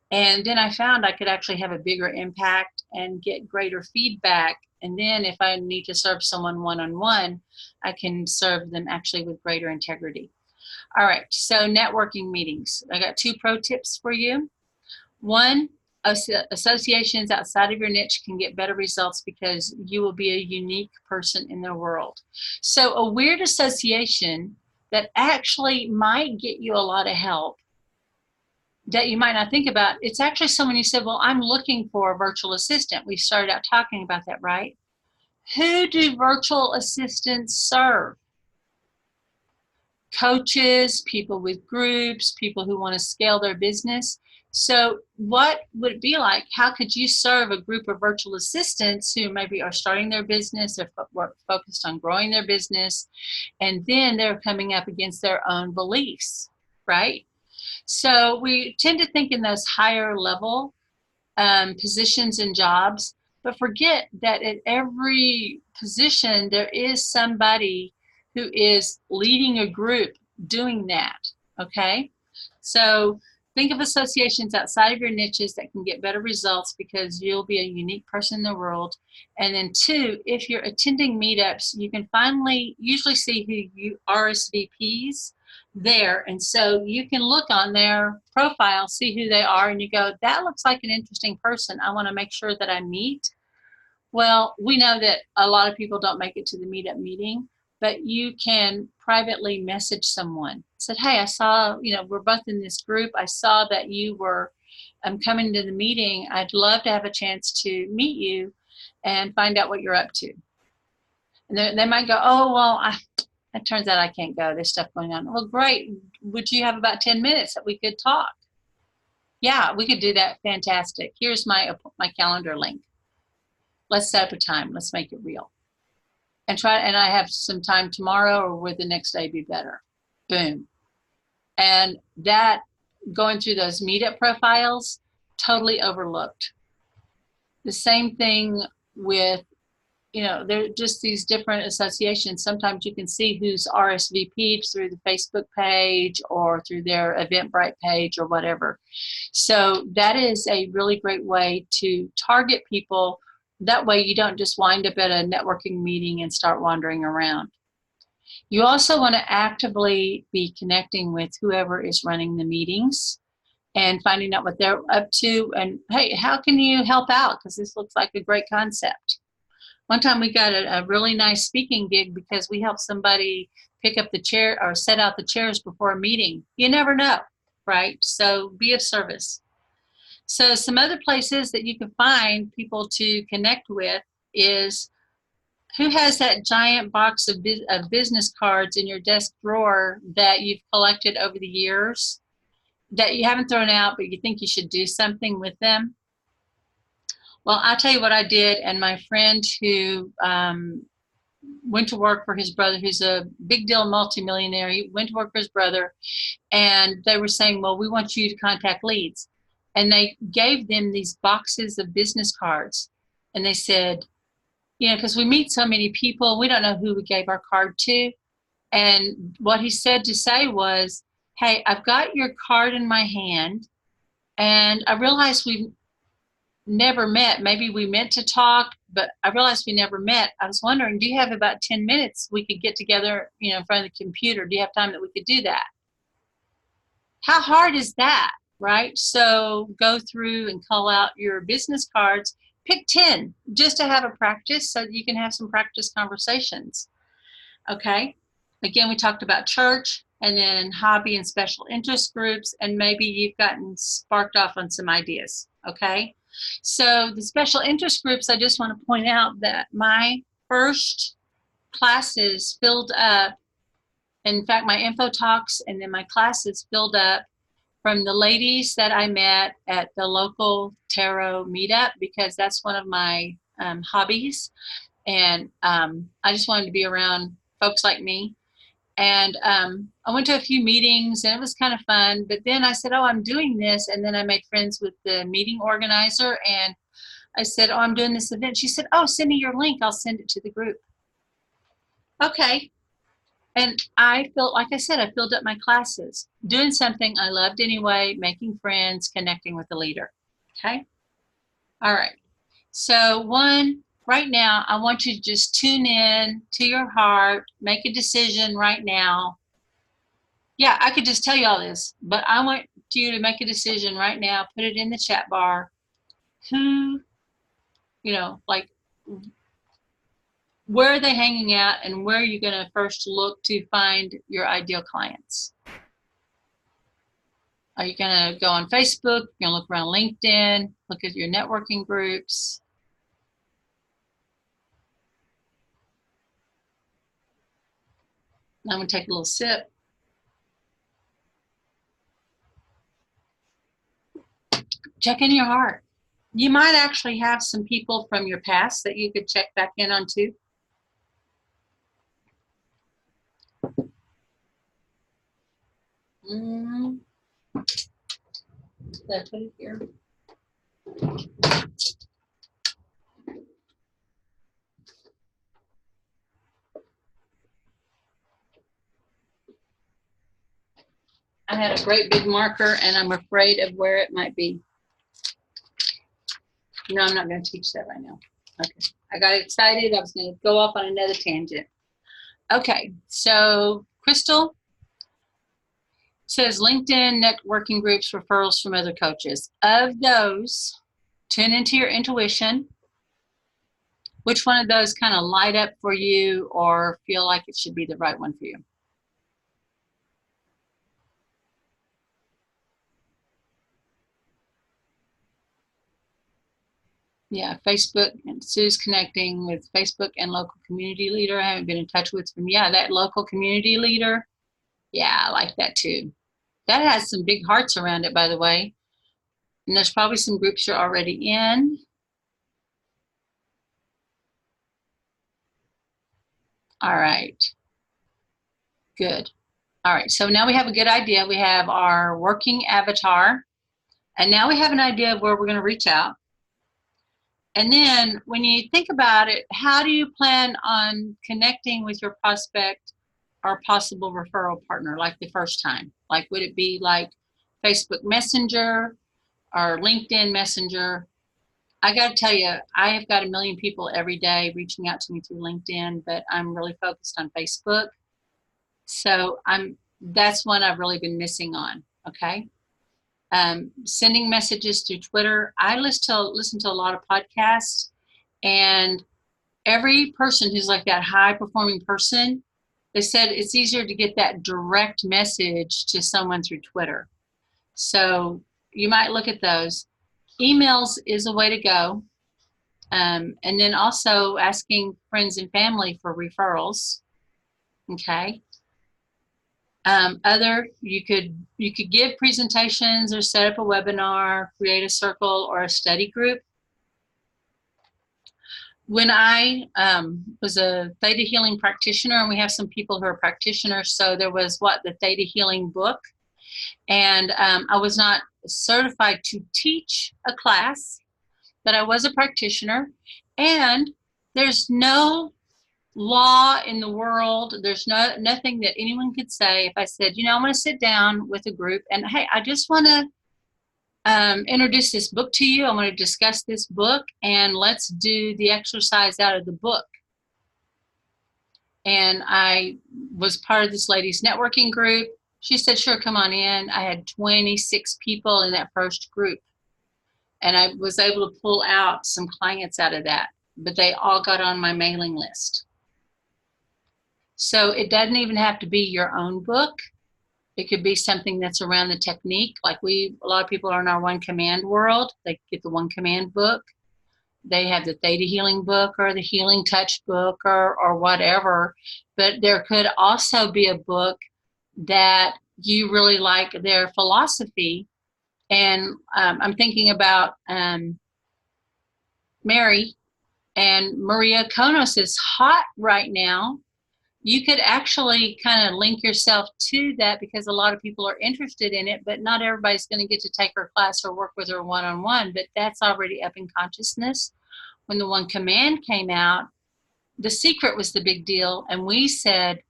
And then I found I could actually have a bigger impact and get greater feedback. And then if I need to serve someone one-on-one, I can serve them actually with greater integrity. All right, so networking meetings. I got 2 pro tips for you. One, associations outside of your niche can get better results because you will be a unique person in their world. So a weird association that actually might get you a lot of help that you might not think about, it's actually someone you said, well, I'm looking for a virtual assistant. We started out talking about that, right? Who do virtual assistants serve? Coaches, people with groups, people who want to scale their business. So what would it be like? How could you serve a group of virtual assistants who maybe are starting their business, they're focused on growing their business, and then they're coming up against their own beliefs, right? So we tend to think in those higher level positions and jobs But forget that at every position, there is somebody who is leading a group doing that, okay? So think of associations outside of your niches that can get better results because you'll be a unique person in the world. And then two, if you're attending meetups, you can finally usually see who you RSVPs there. And so you can look on their profile, see who they are, and you go, that looks like an interesting person. I want to make sure that I meet. Well, we know that a lot of people don't make it to the meetup meeting, but you can privately message someone. Said, hey, I saw, we're both in this group. I saw that you were coming to the meeting. I'd love to have a chance to meet you and find out what you're up to. And they might go, oh, well, it turns out I can't go. There's stuff going on. Well, great. Would you have about 10 minutes that we could talk? Yeah, we could do that. Fantastic. Here's my calendar link. Let's set up a time. Let's make it real. And I have some time tomorrow, or would the next day be better? Boom. And that, going through those meetup profiles, totally overlooked. The same thing with, they're just these different associations. Sometimes you can see who's RSVP'd through the Facebook page or through their Eventbrite page or whatever. So that is a really great way to target people. That way you don't just wind up at a networking meeting and start wandering around. You also want to actively be connecting with whoever is running the meetings and finding out what they're up to. And hey, how can you help out? Because this looks like a great concept. One time we got a really nice speaking gig because we helped somebody pick up the chair or set out the chairs before a meeting. You never know, right? So be of service. So some other places that you can find people to connect with is who has that giant box of business cards in your desk drawer that you've collected over the years that you haven't thrown out, but you think you should do something with them. Well, I'll tell you what I did, and my friend who went to work for his brother, who's a big deal multimillionaire, he went to work for his brother, and they were saying, well, we want you to contact leads. And they gave them these boxes of business cards. And they said, because we meet so many people, we don't know who we gave our card to. And what he said to say was, hey, I've got your card in my hand, and I realize we've never met. Maybe we meant to talk, but I realized we never met. I was wondering, do you have about 10 minutes we could get together, in front of the computer? Do you have time that we could do that? How hard is that, right? So go through and call out your business cards. Pick 10 just to have a practice so that you can have some practice conversations. Okay. Again, we talked about church and then hobby and special interest groups, and maybe you've gotten sparked off on some ideas. Okay. So the special interest groups, I just want to point out that my first classes filled up. In fact, my info talks and then my classes filled up from the ladies that I met at the local tarot meetup, because that's one of my hobbies. And I just wanted to be around folks like me. And I went to a few meetings and it was kind of fun. But then I said, oh, I'm doing this. And then I made friends with the meeting organizer. And I said, oh, I'm doing this event. She said, oh, send me your link. I'll send it to the group. Okay. And I felt, like I said, I filled up my classes, doing something I loved anyway, making friends, connecting with the leader. Okay. All right. So right now, I want you to just tune in to your heart, make a decision right now. Yeah, I could just tell you all this, but I want you to make a decision right now, put it in the chat bar. Who, where are they hanging out, and where are you going to first look to find your ideal clients? Are you going to go on Facebook? You're going to look around LinkedIn, look at your networking groups. I'm going to take a little sip. Check in your heart. You might actually have some people from your past that you could check back in on too. Did I put it here? had a great big marker and I'm afraid of where it might be. No, I'm not going to teach that right now. Okay. I got excited. I was going to go off on another tangent. Okay. So Crystal says LinkedIn networking groups, referrals from other coaches. Of those, tune into your intuition. Which one of those kind of light up for you or feel like it should be the right one for you? Yeah, Facebook, and Sue's connecting with Facebook and local community leader. I haven't been in touch with them. Yeah, that local community leader. Yeah, I like that too. That has some big hearts around it, by the way. And there's probably some groups you're already in. All right. Good. All right, so now we have a good idea. We have our working avatar, and now we have an idea of where we're going to reach out. And then when you think about it, how do you plan on connecting with your prospect or possible referral partner like the first time? Like, would it be like Facebook Messenger or LinkedIn Messenger? I got to tell you, I have got a million people every day reaching out to me through LinkedIn, but I'm really focused on Facebook. So that's one I've really been missing on, okay? Sending messages through Twitter. I listen to a lot of podcasts, and every person who's like that high performing person, they said it's easier to get that direct message to someone through Twitter. So you might look at those. Emails is a way to go. And then also asking friends and family for referrals. Okay. You could give presentations or set up a webinar, create a circle or a study group. When I was a Theta Healing practitioner, and we have some people who are practitioners, so there was the Theta Healing book, and I was not certified to teach a class, but I was a practitioner, and there's no law in the world. There's nothing that anyone could say if I said, I'm going to sit down with a group and, hey, I just want to introduce this book to you. I want to discuss this book, and let's do the exercise out of the book. And I was part of this ladies networking group. She said, sure, come on in. I had 26 people in that first group, and I was able to pull out some clients out of that, but they all got on my mailing list. So it doesn't even have to be your own book. It could be something that's around the technique. Like a lot of people are in our One Command world. They get the One Command book. They have the Theta Healing book or the Healing Touch book or whatever. But there could also be a book that you really like their philosophy. And I'm thinking about Mary, and Maria Konos is hot right now. You could actually kind of link yourself to that because a lot of people are interested in it, but not everybody's going to get to take her class or work with her one-on-one, but that's already up in consciousness. When the One Command came out, The Secret was the big deal, and we said,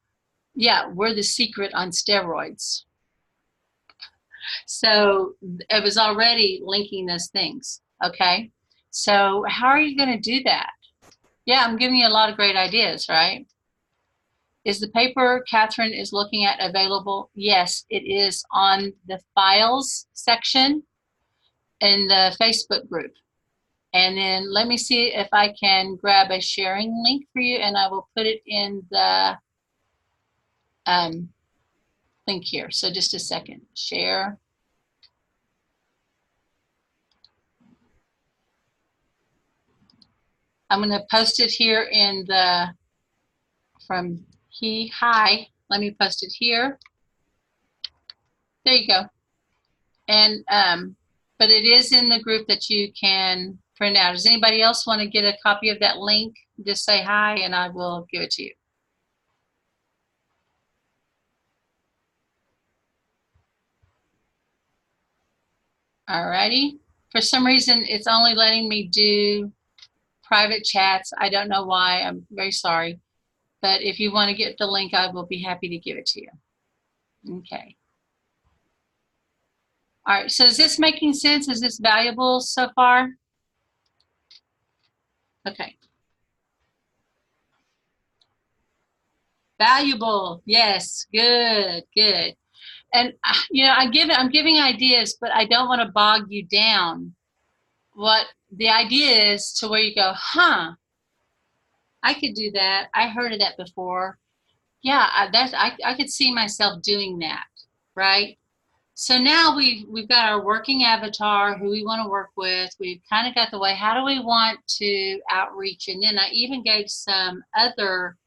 yeah, we're the secret on steroids. So it was already linking those things, okay? So how are you going to do that? Yeah, I'm giving you a lot of great ideas, right? Is the paper Catherine is looking at available? Yes, it is on the files section in the Facebook group. And then let me see if I can grab a sharing link for you, and I will put it in the link here. So just a second. Share. I'm going to post it here in the hi. Let me post it here. There you go. And but it is in the group that you can print out. Does anybody else want to get a copy of that link? Just say hi and I will give it to you. Alrighty. For some reason, it's only letting me do private chats. I don't know why. I'm very sorry. But if you want to get the link, I will be happy to give it to you. Okay. All right, so is this making sense? Is this valuable so far? Okay. Valuable, yes, good, good. And you know, I'm giving ideas, but I don't want to bog you down. What the idea is to where you go, huh? I could do that. I heard of that before. Yeah, I could see myself doing that, right? So now we've got our working avatar, who we want to work with. We've kind of got the way. How do we want to outreach? And then I even gave some other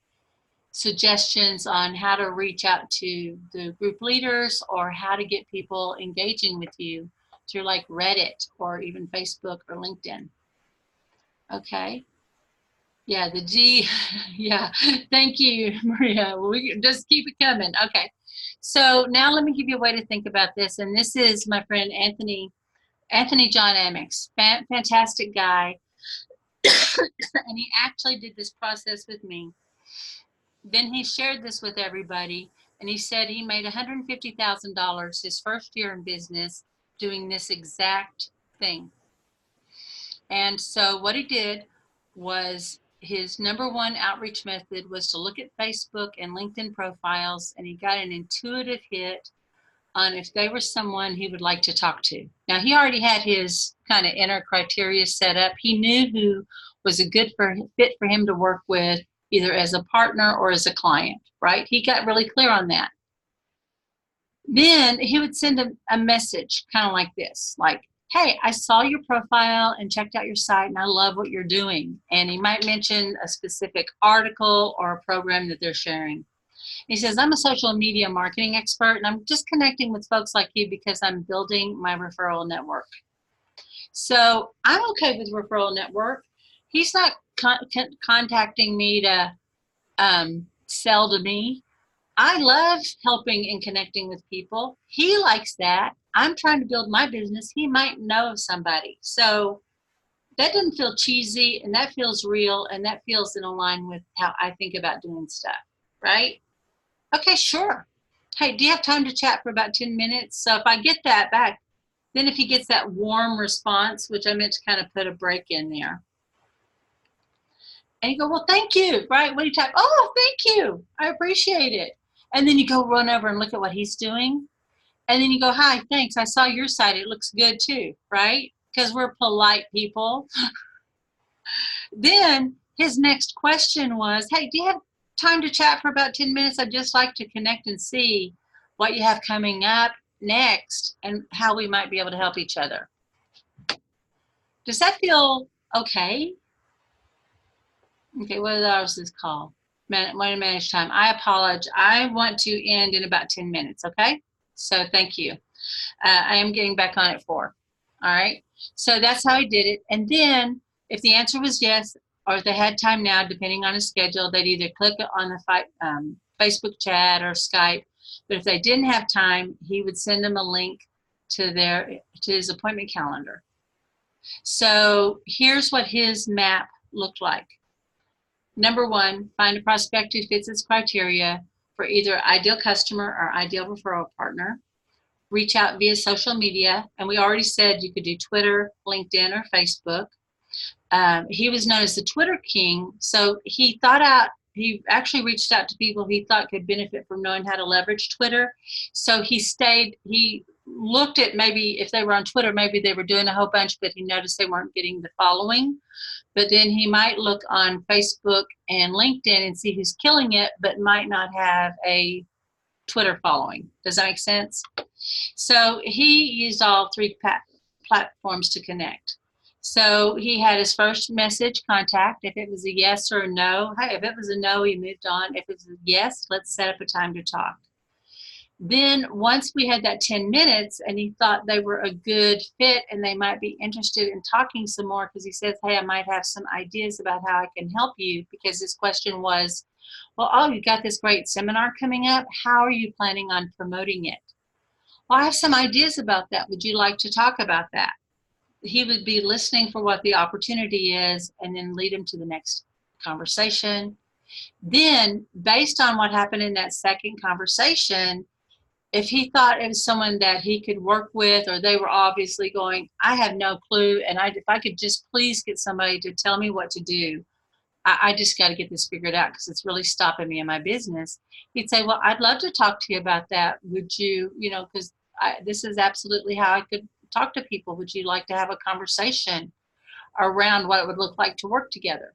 suggestions on how to reach out to the group leaders or how to get people engaging with you through like Reddit or even Facebook or LinkedIn. Okay. Yeah, the G. Yeah, thank you, Maria. We can just keep it coming. Okay. So now let me give you a way to think about this. And this is my friend Anthony John Amex, fantastic guy. And he actually did this process with me. Then he shared this with everybody, and he said he made $150,000 his first year in business doing this exact thing. And so what he did was his number one outreach method was to look at Facebook and LinkedIn profiles, and he got an intuitive hit on if they were someone he would like to talk to. Now, he already had his kind of inner criteria set up. He knew who was a good fit for him to work with, either as a partner or as a client, right? He got really clear on that. Then he would send a message kind of like this, like, hey, I saw your profile and checked out your site and I love what you're doing. And he might mention a specific article or a program that they're sharing. He says, I'm a social media marketing expert and I'm just connecting with folks like you because I'm building my referral network. So I'm okay with referral network. He's not contacting me to sell to me. I love helping and connecting with people. He likes that. I'm trying to build my business. He might know of somebody. So that doesn't feel cheesy, and that feels real, and that feels in line with how I think about doing stuff, right? Okay, sure. Hey, do you have time to chat for about 10 minutes? So if I get that back, then if he gets that warm response, which I meant to kind of put a break in there, and you go, well, thank you, right? What do you type? Oh, thank you. I appreciate it. And then you go run over and look at what he's doing. And then you go, hi, thanks. I saw your site. It looks good too, right? Because we're polite people. Then his next question was, hey, do you have time to chat for about 10 minutes? I'd just like to connect and see what you have coming up next and how we might be able to help each other. Does that feel okay? Okay, what else is this called? Way to manage time. I apologize. I want to end in about 10 minutes, okay? So thank you. I am getting back on at 4. All right. So that's how I did it. And then if the answer was yes, or if they had time now, depending on his schedule, they'd either click on the Facebook chat or Skype. But if they didn't have time, he would send them a link to his appointment calendar. So here's what his map looked like. Number 1, find a prospect who fits its criteria for either ideal customer or ideal referral partner. Reach out via social media, and we already said you could do Twitter, LinkedIn, or Facebook. He was known as the Twitter king, so he actually reached out to people he thought could benefit from knowing how to leverage Twitter. So he looked at maybe if they were on Twitter, maybe they were doing a whole bunch, but he noticed they weren't getting the following. But then he might look on Facebook and LinkedIn and see who's killing it, but might not have a Twitter following. Does that make sense? So he used all 3 platforms to connect. So he had his first message contact. If it was a yes or a no, hey, if it was a no, he moved on. If it was a yes, let's set up a time to talk. Then once we had that 10 minutes and he thought they were a good fit and they might be interested in talking some more, because he says, hey, I might have some ideas about how I can help you, because his question was, well, oh, you got this great seminar coming up. How are you planning on promoting it? Well, I have some ideas about that. Would you like to talk about that? He would be listening for what the opportunity is and then lead him to the next conversation. Then, based on what happened in that second conversation, if he thought it was someone that he could work with, or they were obviously going, I have no clue, and if I could just please get somebody to tell me what to do, I just got to get this figured out because it's really stopping me in my business. He'd say, well, I'd love to talk to you about that. Would you, because this is absolutely how I could talk to people. Would you like to have a conversation around what it would look like to work together?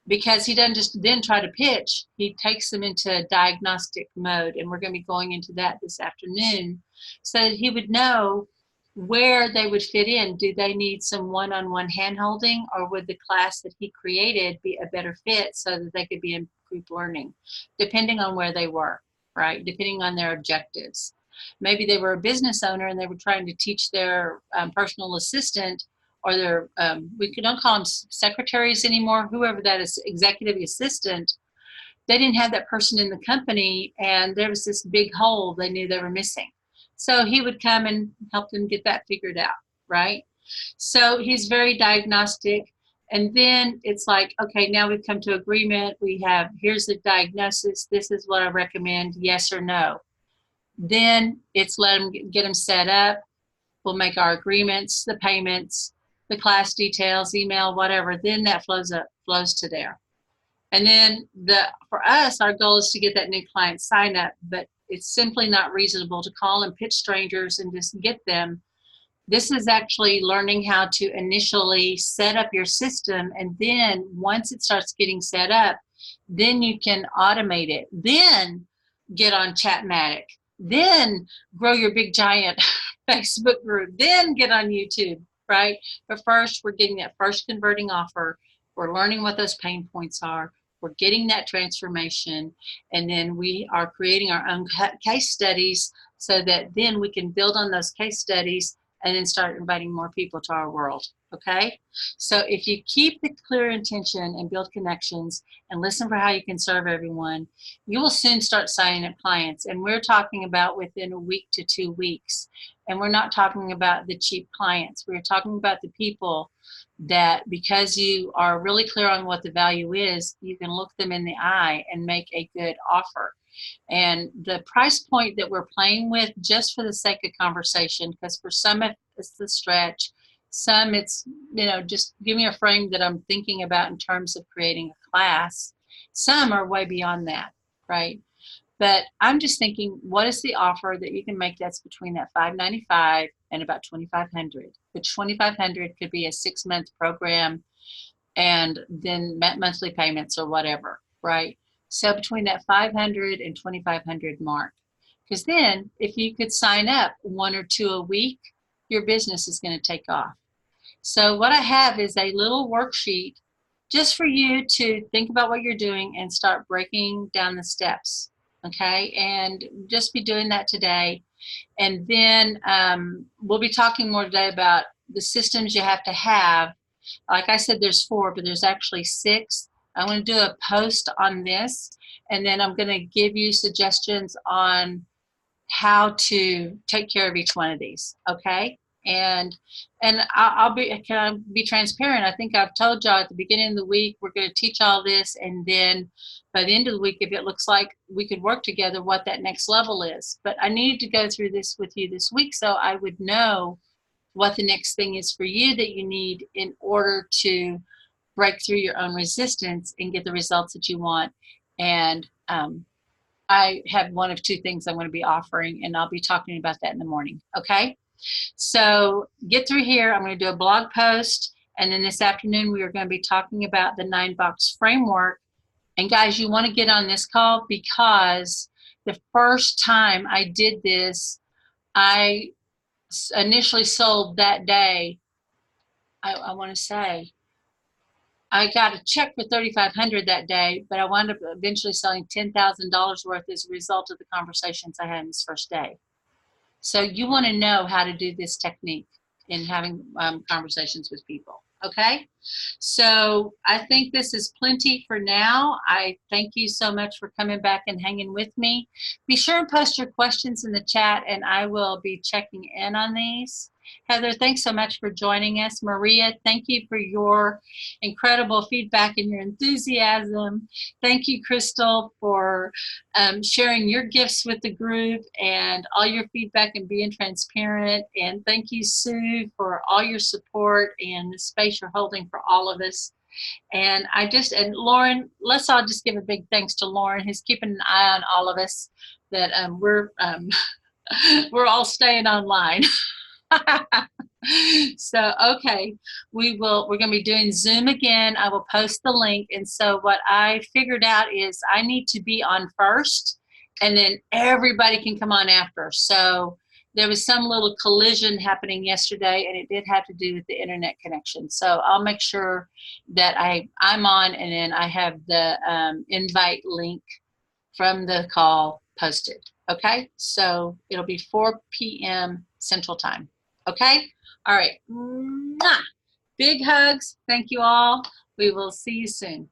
Because he doesn't just then try to pitch, he takes them into diagnostic mode. And we're going to be going into that this afternoon so that he would know where they would fit in. Do they need some one-on-one hand-holding, or would the class that he created be a better fit so that they could be in group learning, depending on where they were, right? Depending on their objectives. Maybe they were a business owner and they were trying to teach their personal assistant, or their, we don't call them secretaries anymore, whoever that is, executive assistant. They didn't have that person in the company, and there was this big hole they knew they were missing. So he would come and help them get that figured out, right? So he's very diagnostic. And then it's like, okay, now we've come to agreement. Here's the diagnosis. This is what I recommend, yes or no. Then it's get them set up. We'll make our agreements, the payments, the class details, email, whatever. Then that flows to there. And then for us, our goal is to get that new client sign up, but it's simply not reasonable to call and pitch strangers and just get them. This is actually learning how to initially set up your system. And then once it starts getting set up, then you can automate it. Then get on Chatmatic. Then grow your big giant Facebook group. Then get on YouTube, right? But first, we're getting that first converting offer. We're learning what those pain points are. We're getting that transformation, and then we are creating our own case studies so that then we can build on those case studies and then start inviting more people to our world, okay? So if you keep the clear intention and build connections and listen for how you can serve everyone, you will soon start signing up clients. And we're talking about within a week to 2 weeks. And we're not talking about the cheap clients. We're talking about the people that, because you are really clear on what the value is, you can look them in the eye and make a good offer. And the price point that we're playing with, just for the sake of conversation, because for some it's the stretch, some it's, just give me a frame that I'm thinking about in terms of creating a class. Some are way beyond that, right? But I'm just thinking, what is the offer that you can make that's between that $595 and about $2,500? Which $2,500 could be a 6-month program and then monthly payments or whatever, right? So between that $500 and $2,500 mark. Because then if you could sign up 1 or 2 a week, your business is going to take off. So what I have is a little worksheet just for you to think about what you're doing and start breaking down the steps. Okay, and just be doing that today. And then we'll be talking more today about the systems you have to have. Like I said, there's 4, but there's actually 6. I'm going to do a post on this, and then I'm going to give you suggestions on how to take care of each one of these, okay? And can I be transparent? I think I've told y'all at the beginning of the week, we're going to teach all this, and then by the end of the week, if it looks like we could work together, what that next level is. But I needed to go through this with you this week so I would know what the next thing is for you that you need in order to break through your own resistance and get the results that you want. And I have one of 2 things I'm going to be offering, and I'll be talking about that in the morning, okay? So get through here. I'm going to do a blog post, and then this afternoon we are going to be talking about the 9-box framework. And guys, you want to get on this call, because the first time I did this, I initially sold that day, I want to say, I got a check for $3,500 that day, but I wound up eventually selling $10,000 worth as a result of the conversations I had in this first day. So you want to know how to do this technique in having conversations with people, okay? So I think this is plenty for now. I thank you so much for coming back and hanging with me. Be sure and post your questions in the chat, and I will be checking in on these. Heather, thanks so much for joining us. Maria, thank you for your incredible feedback and your enthusiasm. Thank you, Crystal, for sharing your gifts with the group and all your feedback and being transparent. And thank you, Sue, for all your support and the space you're holding for all of us. And Lauren, let's all just give a big thanks to Lauren, who's keeping an eye on all of us, that we're all staying online. So, okay, we're going to be doing Zoom again. I will post the link. And so what I figured out is I need to be on first, and then everybody can come on after. So there was some little collision happening yesterday, and it did have to do with the internet connection. So I'll make sure that I'm on, and then I have the invite link from the call posted. Okay, so it'll be 4 p.m. Central Time. Okay, all right. Mwah! Big hugs. Thank you all. We will see you soon.